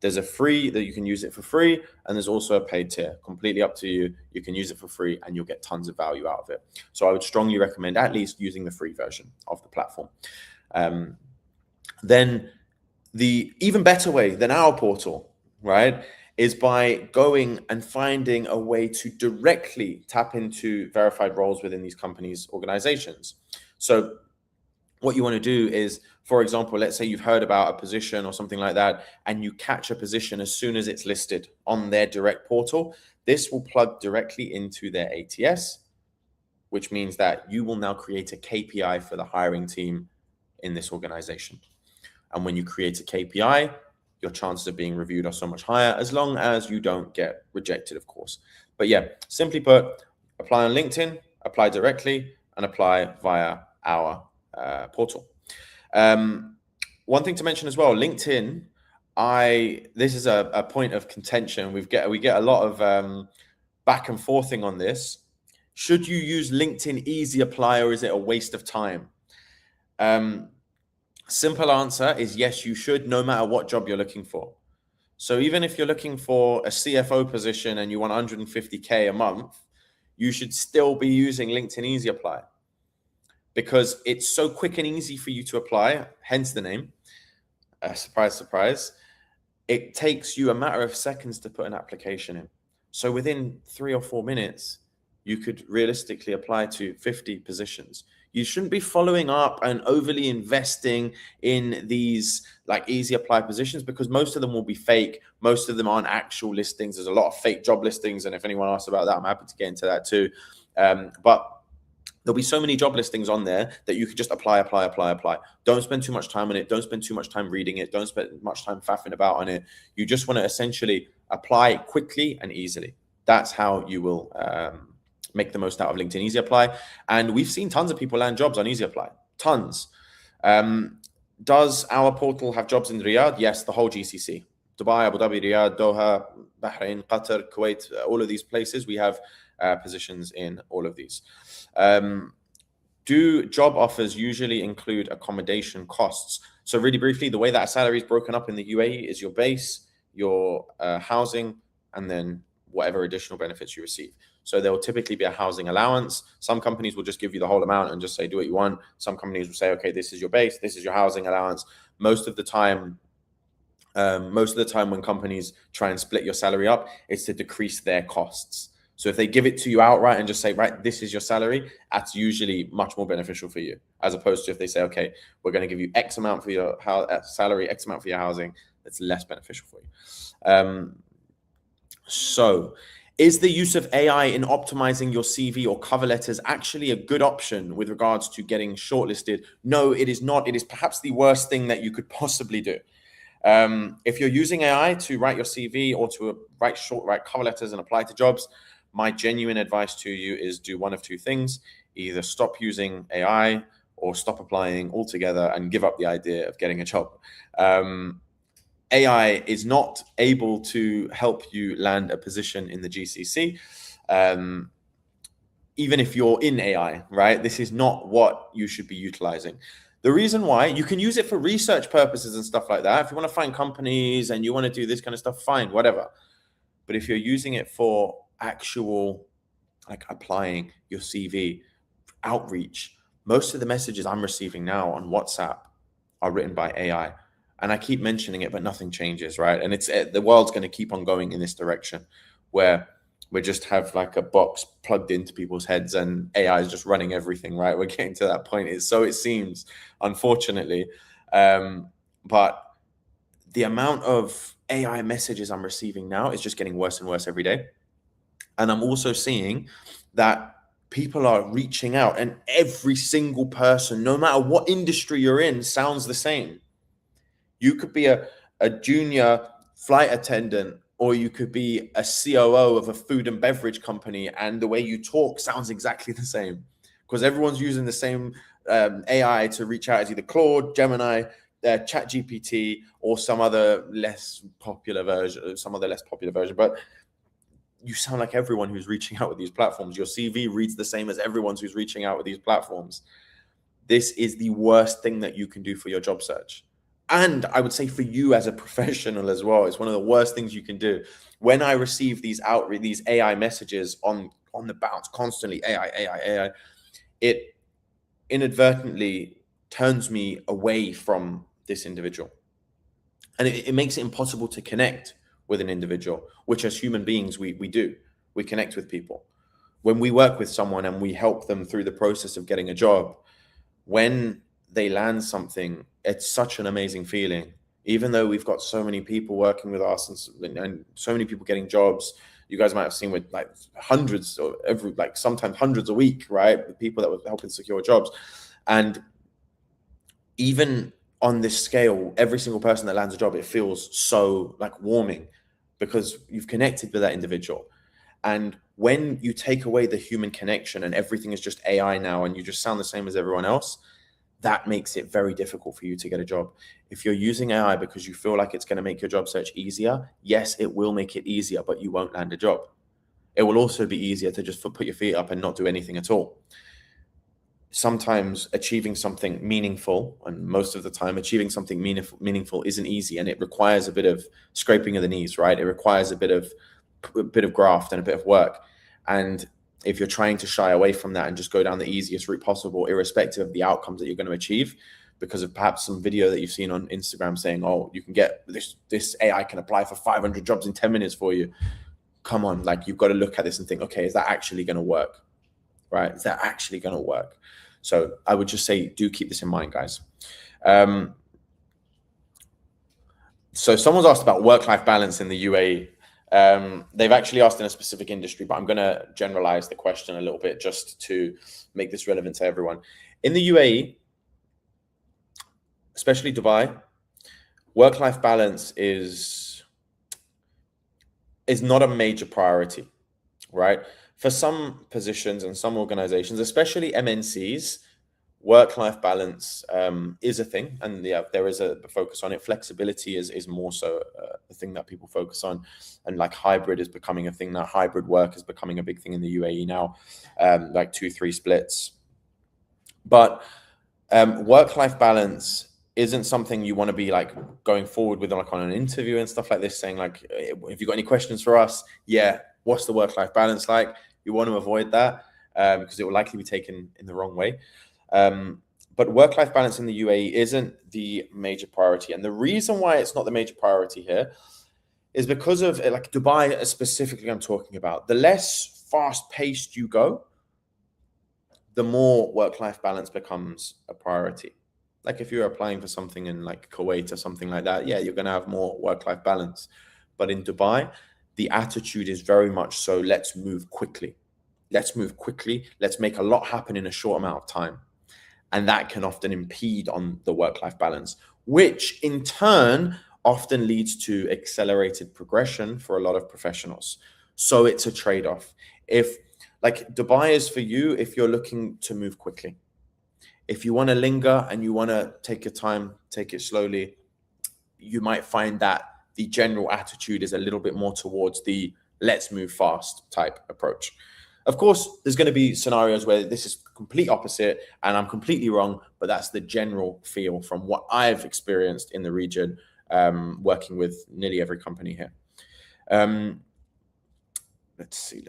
There's a free that you can use it for free, and there's also a paid tier. Completely up to you. You can use it for free and you'll get tons of value out of it. So I would strongly recommend at least using the free version of the platform. Then the even better way than our portal, right, is by going and finding a way to directly tap into verified roles within these companies' organizations. So what you want to do is, for example, let's say you've heard about a position or something like that, and you catch a position as soon as it's listed on their direct portal. This will plug directly into their ATS, which means that you will now create a KPI for the hiring team in this organization. And when you create a KPI, your chances of being reviewed are so much higher, as long as you don't get rejected, of course. But yeah, simply put, apply on LinkedIn, apply directly, and apply via our portal. One thing to mention as well, LinkedIn, this is a point of contention. We get a lot of back and forthing on this. Should you use LinkedIn Easy Apply, or is it a waste of time? Simple answer is yes, you should, no matter what job you're looking for. So even if you're looking for a CFO position and you want 150K a month, you should still be using LinkedIn Easy Apply, because it's so quick and easy for you to apply, hence the name. Surprise, surprise. It takes you a matter of seconds to put an application in. So within 3 or 4 minutes, you could realistically apply to 50 positions. You shouldn't be following up and overly investing in these like easy apply positions, because most of them will be fake. Most of them aren't actual listings. There's a lot of fake job listings. And if anyone asks about that, I'm happy to get into that too. But there'll be so many job listings on there that you could just apply. Don't spend too much time on it. Don't spend too much time reading it. Don't spend much time faffing about on it. You just want to essentially apply quickly and easily. That's how you will make the most out of LinkedIn Easy Apply. And we've seen tons of people land jobs on Easy Apply, tons. Does our portal have jobs in Riyadh? Yes, the whole GCC. Dubai, Abu Dhabi, Riyadh, Doha, Bahrain, Qatar, Kuwait, all of these places, we have positions in all of these. Do job offers usually include accommodation costs? So really briefly, the way that a salary is broken up in the UAE is your base, your housing, and then whatever additional benefits you receive. So there will typically be a housing allowance. Some companies will just give you the whole amount and just say, do what you want. Some companies will say, okay, this is your base, this is your housing allowance. Most of the time when companies try and split your salary up, it's to decrease their costs. So if they give it to you outright and just say, right, this is your salary, that's usually much more beneficial for you, as opposed to if they say, okay, we're going to give you X amount for your salary, X amount for your housing, that's less beneficial for you. So is the use of AI in optimizing your CV or cover letters actually a good option with regards to getting shortlisted? No, it is not. It is perhaps the worst thing that you could possibly do. If you're using AI to write your CV or to write cover letters and apply to jobs, my genuine advice to you is do one of two things: either stop using AI or stop applying altogether and give up the idea of getting a job. AI is not able to help you land a position in the GCC. Even if you're in AI, right? This is not what you should be utilizing. The reason why, you can use it for research purposes and stuff like that. If you want to find companies and you want to do this kind of stuff, fine, whatever. But if you're using it for actual, like applying your CV, outreach, most of the messages I'm receiving now on WhatsApp are written by AI. And I keep mentioning it, but nothing changes, right? And it's the world's going to keep on going in this direction where we just have like a box plugged into people's heads and AI is just running everything, right? We're getting to that point. So it seems, unfortunately. But the amount of AI messages I'm receiving now is just getting worse and worse every day. And I'm also seeing that people are reaching out, and every single person, no matter what industry you're in, sounds the same. You could be a junior flight attendant, or you could be a COO of a food and beverage company, and the way you talk sounds exactly the same because everyone's using the same AI to reach out as either Claude, Gemini, ChatGPT, or some other less popular version. But you sound like everyone who's reaching out with these platforms. Your CV reads the same as everyone's who's reaching out with these platforms. This is the worst thing that you can do for your job search. And I would say for you as a professional as well, it's one of the worst things you can do. When I receive these AI messages on the bounce constantly, AI, it inadvertently turns me away from this individual. And it makes it impossible to connect with an individual, which as human beings, we do. We connect with people. When we work with someone and we help them through the process of getting a job, when they land something, it's such an amazing feeling. Even though we've got so many people working with us and so many people getting jobs, you guys might have seen with like hundreds or sometimes hundreds a week, right? The people that were helping secure jobs. And even on this scale, every single person that lands a job, it feels so like warming because you've connected with that individual. And when you take away the human connection and everything is just AI now and you just sound the same as everyone else, that makes it very difficult for you to get a job. If you're using AI because you feel like it's going to make your job search easier, yes, it will make it easier, but you won't land a job. It will also be easier to just put your feet up and not do anything at all. Sometimes achieving something meaningful, and most of the time achieving something meaningful isn't easy, and it requires a bit of scraping of the knees, right? It requires a bit of graft and a bit of work. And if you're trying to shy away from that and just go down the easiest route possible, irrespective of the outcomes that you're going to achieve, because of perhaps some video that you've seen on Instagram saying, oh, you can get this AI can apply for 500 jobs in 10 minutes for you. Come on, like you've got to look at this and think, okay, is that actually going to work? Right? Is that actually going to work? So I would just say, do keep this in mind, guys. So someone's asked about work-life balance in the UAE. They've actually asked in a specific industry, but I'm going to generalize the question a little bit just to make this relevant to everyone. In the UAE, especially Dubai, work-life balance is not a major priority, right? for some positions and some organizations, especially MNCs, work-life balance is a thing, and yeah, there is a focus on it. Flexibility is more so the thing that people focus on, and like hybrid is becoming a thing now. Hybrid work is becoming a big thing in the UAE now, like 2-3 splits. But work-life balance isn't something you want to be like going forward with like on an interview and stuff like this, saying like, if you got any questions for us, yeah, what's the work-life balance like? You want to avoid that because it will likely be taken in the wrong way. But work-life balance in the UAE isn't the major priority. And the reason why it's not the major priority here is because of like Dubai specifically I'm talking about. The less fast-paced you go, the more work-life balance becomes a priority. Like if you're applying for something in like Kuwait or something like that, yeah, you're going to have more work-life balance. But in Dubai, the attitude is very much so, let's move quickly. Let's move quickly. Let's make a lot happen in a short amount of time. And that can often impede on the work-life balance, which in turn often leads to accelerated progression for a lot of professionals. So it's a trade-off. If like Dubai is for you, if you're looking to move quickly. If you want to linger and you want to take your time, take it slowly, you might find that the general attitude is a little bit more towards the let's move fast type approach. Of course, there's going to be scenarios where this is complete opposite and I'm completely wrong, but that's the general feel from what I've experienced in the region, working with nearly every company here. Let's see.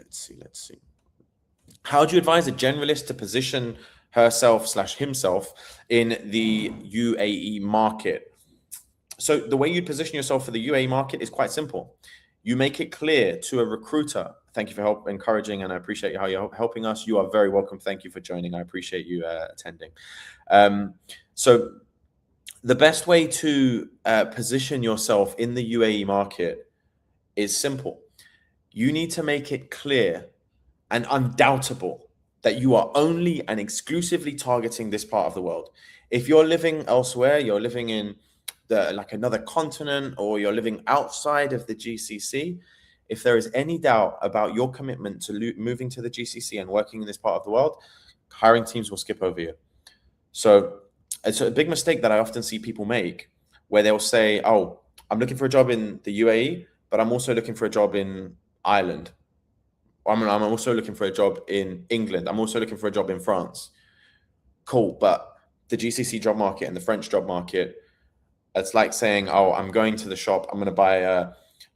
How do you advise a generalist to position herself/himself in the UAE market? So the way you position yourself for the UAE market is quite simple. You make it clear to a recruiter. Thank you for encouraging, and I appreciate how you're helping us. You are very welcome. Thank you for joining. I appreciate you attending. So the best way to position yourself in the UAE market is simple. You need to make it clear and undoubtable that you are only and exclusively targeting this part of the world. If you're living elsewhere, you're living in like another continent, or you're living outside of the GCC, if there is any doubt about your commitment to moving to the GCC and working in this part of the world, hiring teams will skip over you. So it's a big mistake that I often see people make, where they'll say, oh, I'm looking for a job in the UAE, but I'm also looking for a job in Ireland. I'm also looking for a job in England. I'm also looking for a job in France. Cool, but the GCC job market and the French job market, it's like saying, oh, I'm going to the shop, I'm going to buy a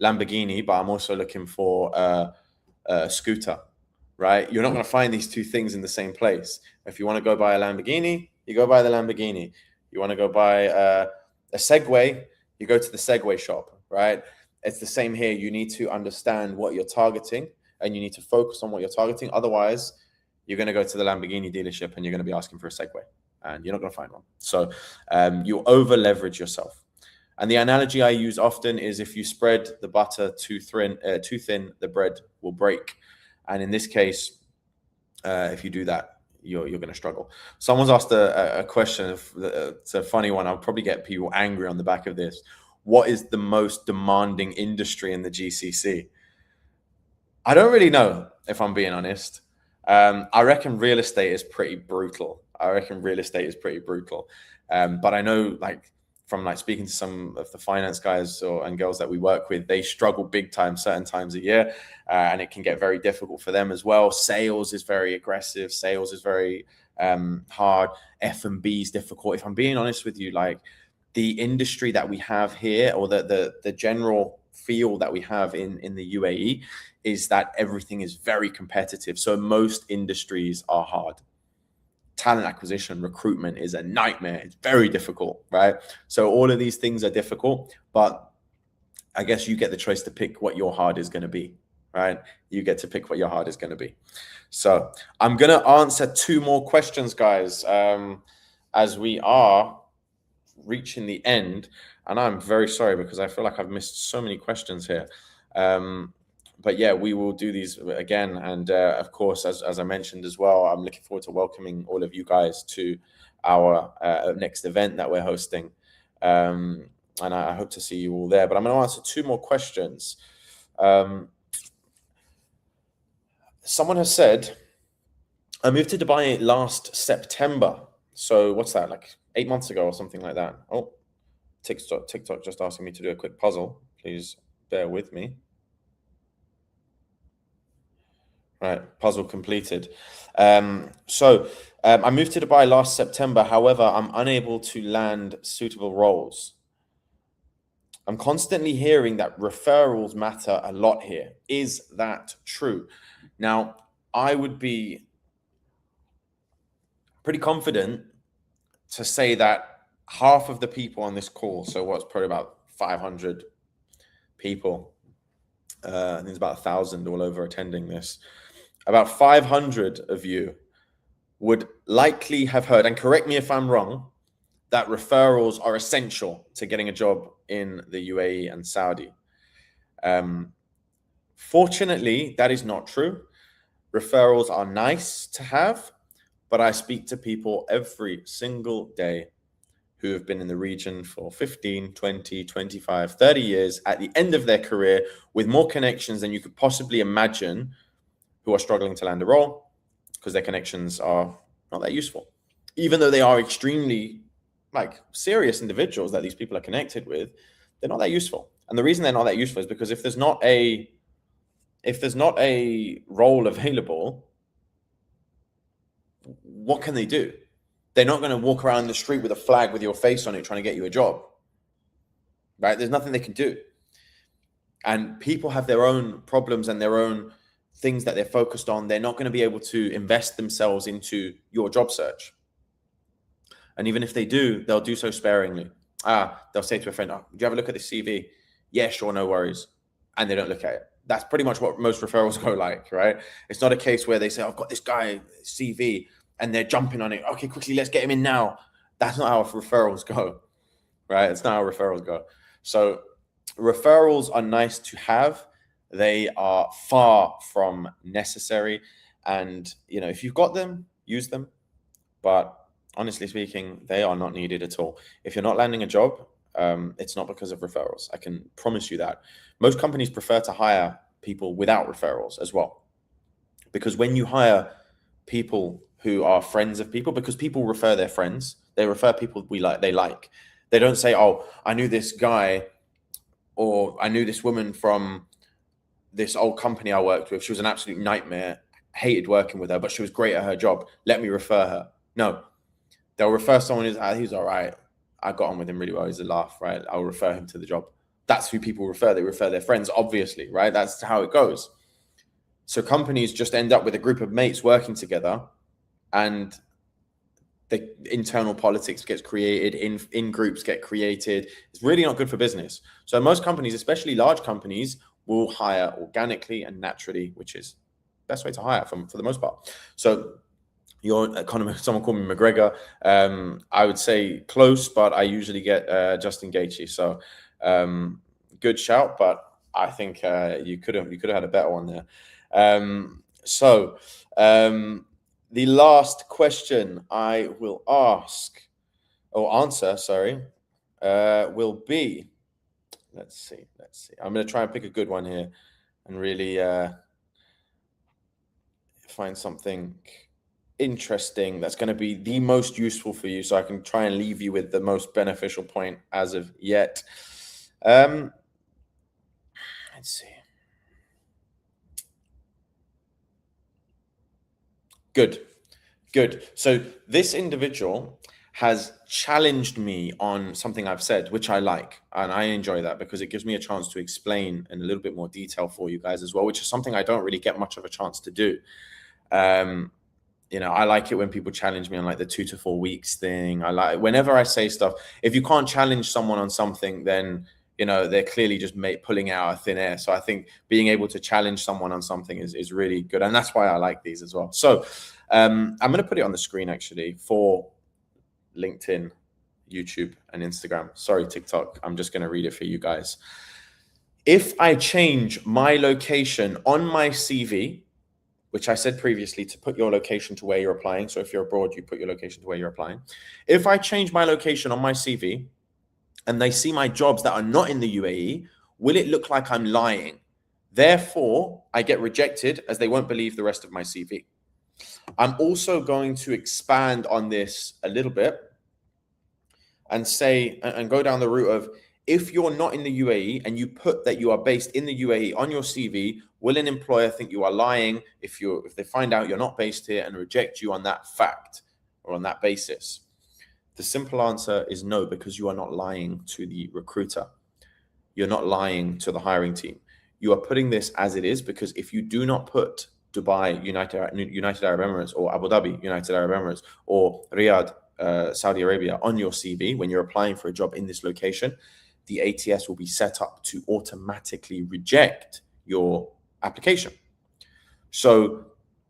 Lamborghini, but I'm also looking for a scooter, right? You're not going to find these two things in the same place. If you want to go buy a Lamborghini, you go buy the Lamborghini. You want to go buy a Segway, you go to the Segway shop, right? It's the same here. You need to understand what you're targeting, and you need to focus on what you're targeting. Otherwise, you're going to go to the Lamborghini dealership and you're going to be asking for a Segway, and you're not going to find one. So you over leverage yourself. And the analogy I use often is, if you spread the butter too thin, the bread will break. And in this case, if you do that, you're going to struggle. Someone's asked a question. It's a funny one. I'll probably get people angry on the back of this. What is the most demanding industry in the GCC? I don't really know, if I'm being honest. I reckon real estate is pretty brutal. But I know, like, from like speaking to some of the finance guys and girls that we work with, they struggle big time certain times a year, and it can get very difficult for them as well. Sales is very aggressive. Sales is very hard. F&B is difficult. If I'm being honest with you, like, the industry that we have here, or the general feel that we have in the UAE, is that everything is very competitive. So most industries are hard. Talent acquisition, recruitment is a nightmare. It's very difficult, right? So all of these things are difficult, but I guess you get the choice to pick what your hard is going to be, right? You get to pick what your hard is going to be. So I'm going to answer 2 more questions, guys, as we are reaching the end. And I'm very sorry, because I feel like I've missed so many questions here. But yeah, we will do these again. And of course, as I mentioned as well, I'm looking forward to welcoming all of you guys to our next event that we're hosting. And I hope to see you all there. But I'm going to answer 2 more questions. Someone has said, I moved to Dubai last September. So what's that, like 8 months ago or something like that? Oh, TikTok just asking me to do a quick puzzle. Please bear with me. Right, puzzle completed. I moved to Dubai last September. However, I'm unable to land suitable roles. I'm constantly hearing that referrals matter a lot here. Is that true? Now, I would be pretty confident to say that half of the people on this call, so what's probably about 500 people, I think it's about 1,000 all over attending this, about 500 of you would likely have heard, and correct me if I'm wrong, that referrals are essential to getting a job in the UAE and Saudi. Fortunately, that is not true. Referrals are nice to have, but I speak to people every single day who have been in the region for 15, 20, 25, 30 years at the end of their career with more connections than you could possibly imagine, who are struggling to land a role because their connections are not that useful. Even though they are extremely serious individuals that these people are connected with, they're not that useful. And the reason they're not that useful is because if there's not a role available, what can they do? They're not going to walk around the street with a flag with your face on it trying to get you a job, right? There's nothing they can do. And people have their own problems and their own things that they're focused on. They're not going to be able to invest themselves into your job search. And even if they do, they'll do so sparingly. They'll say to a friend, do you have a look at this CV? Yeah, sure, no worries. And they don't look at it. That's pretty much what most referrals go like, right? It's not a case where they say, I've got this guy CV, and they're jumping on it. Okay, quickly, let's get him in now. That's not how referrals go, right? It's not how referrals go. So referrals are nice to have. They are far from necessary. And, if you've got them, use them. But honestly speaking, they are not needed at all. If you're not landing a job, it's not because of referrals. I can promise you that. Most companies prefer to hire people without referrals as well. Because when you hire people who are friends of people, because people refer their friends, they refer people they like. They don't say, oh, I knew this guy or I knew this woman from this old company I worked with. She was an absolute nightmare, hated working with her, but she was great at her job. Let me refer her. No, they'll refer someone who's he's all right. I got on with him really well. He's a laugh, right? I'll refer him to the job. That's who people refer. They refer their friends, obviously, right? That's how it goes. So companies just end up with a group of mates working together, and the internal politics gets created, in groups get created. It's really not good for business. So most companies, especially large companies, will hire organically and naturally, which is the best way to hire for the most part. So your economist, someone called me McGregor. I would say close, but I usually get Justin Gaethje. So good shout, but I think you could have had a better one there. The last question I will answer, will be, let's see. I'm going to try and pick a good one here and really find something interesting that's going to be the most useful for you, so I can try and leave you with the most beneficial point as of yet. Let's see. Good. So this individual has challenged me on something I've said, which I like, and I enjoy that because it gives me a chance to explain in a little bit more detail for you guys as well, which is something I don't really get much of a chance to do. I like it when people challenge me on the 2 to 4 weeks thing. I like whenever I say stuff. If you can't challenge someone on something, then they're clearly just pulling out of thin air. So I think being able to challenge someone on something is really good, and that's why I like these as well. So I'm going to put it on the screen actually for LinkedIn, YouTube, and Instagram. Sorry, TikTok. I'm just going to read it for you guys. If I change my location on my CV, which I said previously to put your location to where you're applying. So if you're abroad, you put your location to where you're applying. If I change my location on my CV and they see my jobs that are not in the UAE, will it look like I'm lying? Therefore, I get rejected as they won't believe the rest of my CV. I'm also going to expand on this a little bit and say, and go down the route of, if you're not in the UAE and you put that you are based in the UAE on your CV, will an employer think you are lying if they find out you're not based here and reject you on that fact or on that basis? The simple answer is no, because you are not lying to the recruiter. You're not lying to the hiring team. You are putting this as it is, because if you do not put Dubai, United Arab Emirates, or Abu Dhabi, United Arab Emirates, or Riyadh, Saudi Arabia on your CV when you're applying for a job in this location, the ATS will be set up to automatically reject your application. So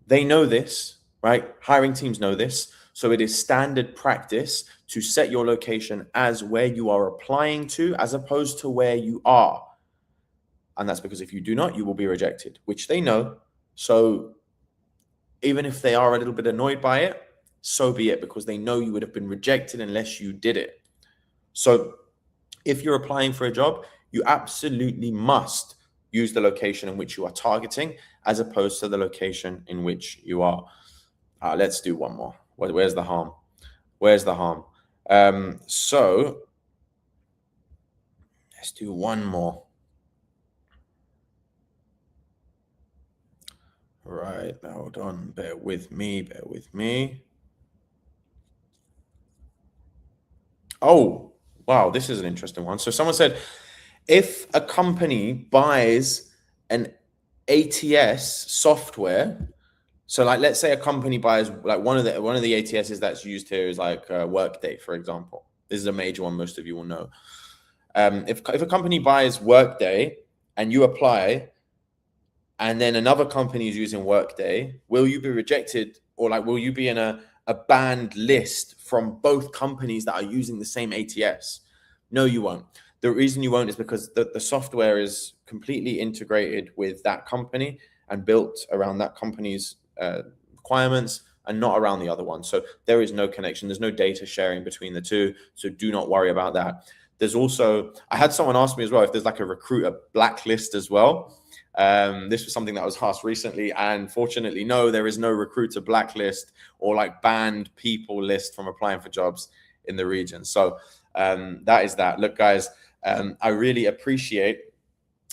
they know this, right? Hiring teams know this. So it is standard practice to set your location as where you are applying to, as opposed to where you are. And that's because if you do not, you will be rejected, which they know. So even if they are a little bit annoyed by it, so be it, because they know you would have been rejected unless you did it. So if you're applying for a job, you absolutely must use the location in which you are targeting, as opposed to the location in which you are. Let's do one more. Where's the harm? Where's the harm? So let's do one more. Right, hold on, bear with me. Oh, wow, this is an interesting one. So someone said, if a company buys an ATS software, so like let's say a company buys like one of the ATSs that's used here is like Workday, for example. This is a major one most of you will know. If a company buys Workday and you apply, and then another company is using Workday, will you be rejected, or like will you be in a banned list from both companies that are using the same ATS? No, you won't. The reason you won't is because the software is completely integrated with that company and built around that company's requirements and not around the other one. So there is no connection. There's no data sharing between the two. So do not worry about that. There's also, I had someone ask me as well if there's like a recruiter blacklist as well. This was something that was asked recently, and fortunately, no, there is no recruiter blacklist or like banned people list from applying for jobs in the region. So that is that. Look, guys, I really appreciate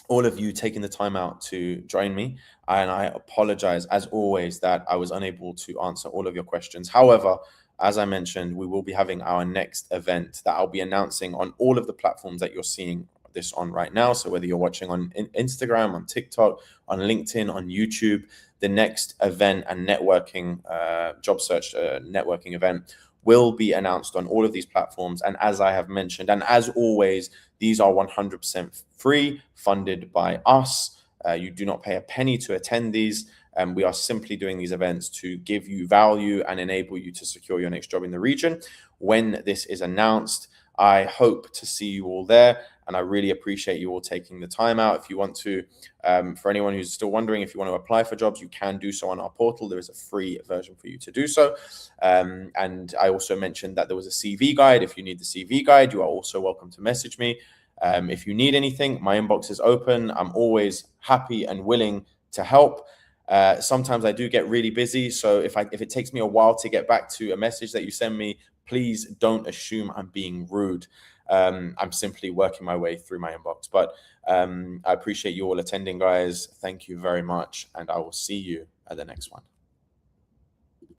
all of you taking the time out to join me, and I apologize as always that I was unable to answer all of your questions. However, as I mentioned, we will be having our next event that I'll be announcing on all of the platforms that you're seeing this on right now. So whether you're watching on Instagram, on TikTok, on LinkedIn, on YouTube, the next event and networking job search networking event will be announced on all of these platforms. And as I have mentioned, and as always, these are 100% free, funded by us. You do not pay a penny to attend these. We are simply doing these events to give you value and enable you to secure your next job in the region. When this is announced, I hope to see you all there. And I really appreciate you all taking the time out. If you want to, for anyone who's still wondering, if you want to apply for jobs, you can do so on our portal. There is a free version for you to do so. And I also mentioned that there was a CV guide. If you need the CV guide, you are also welcome to message me. If you need anything, my inbox is open. I'm always happy and willing to help. Sometimes I do get really busy. So if it takes me a while to get back to a message that you send me, please don't assume I'm being rude. I'm simply working my way through my inbox. But I appreciate you all attending, guys. Thank you very much. And I will see you at the next one.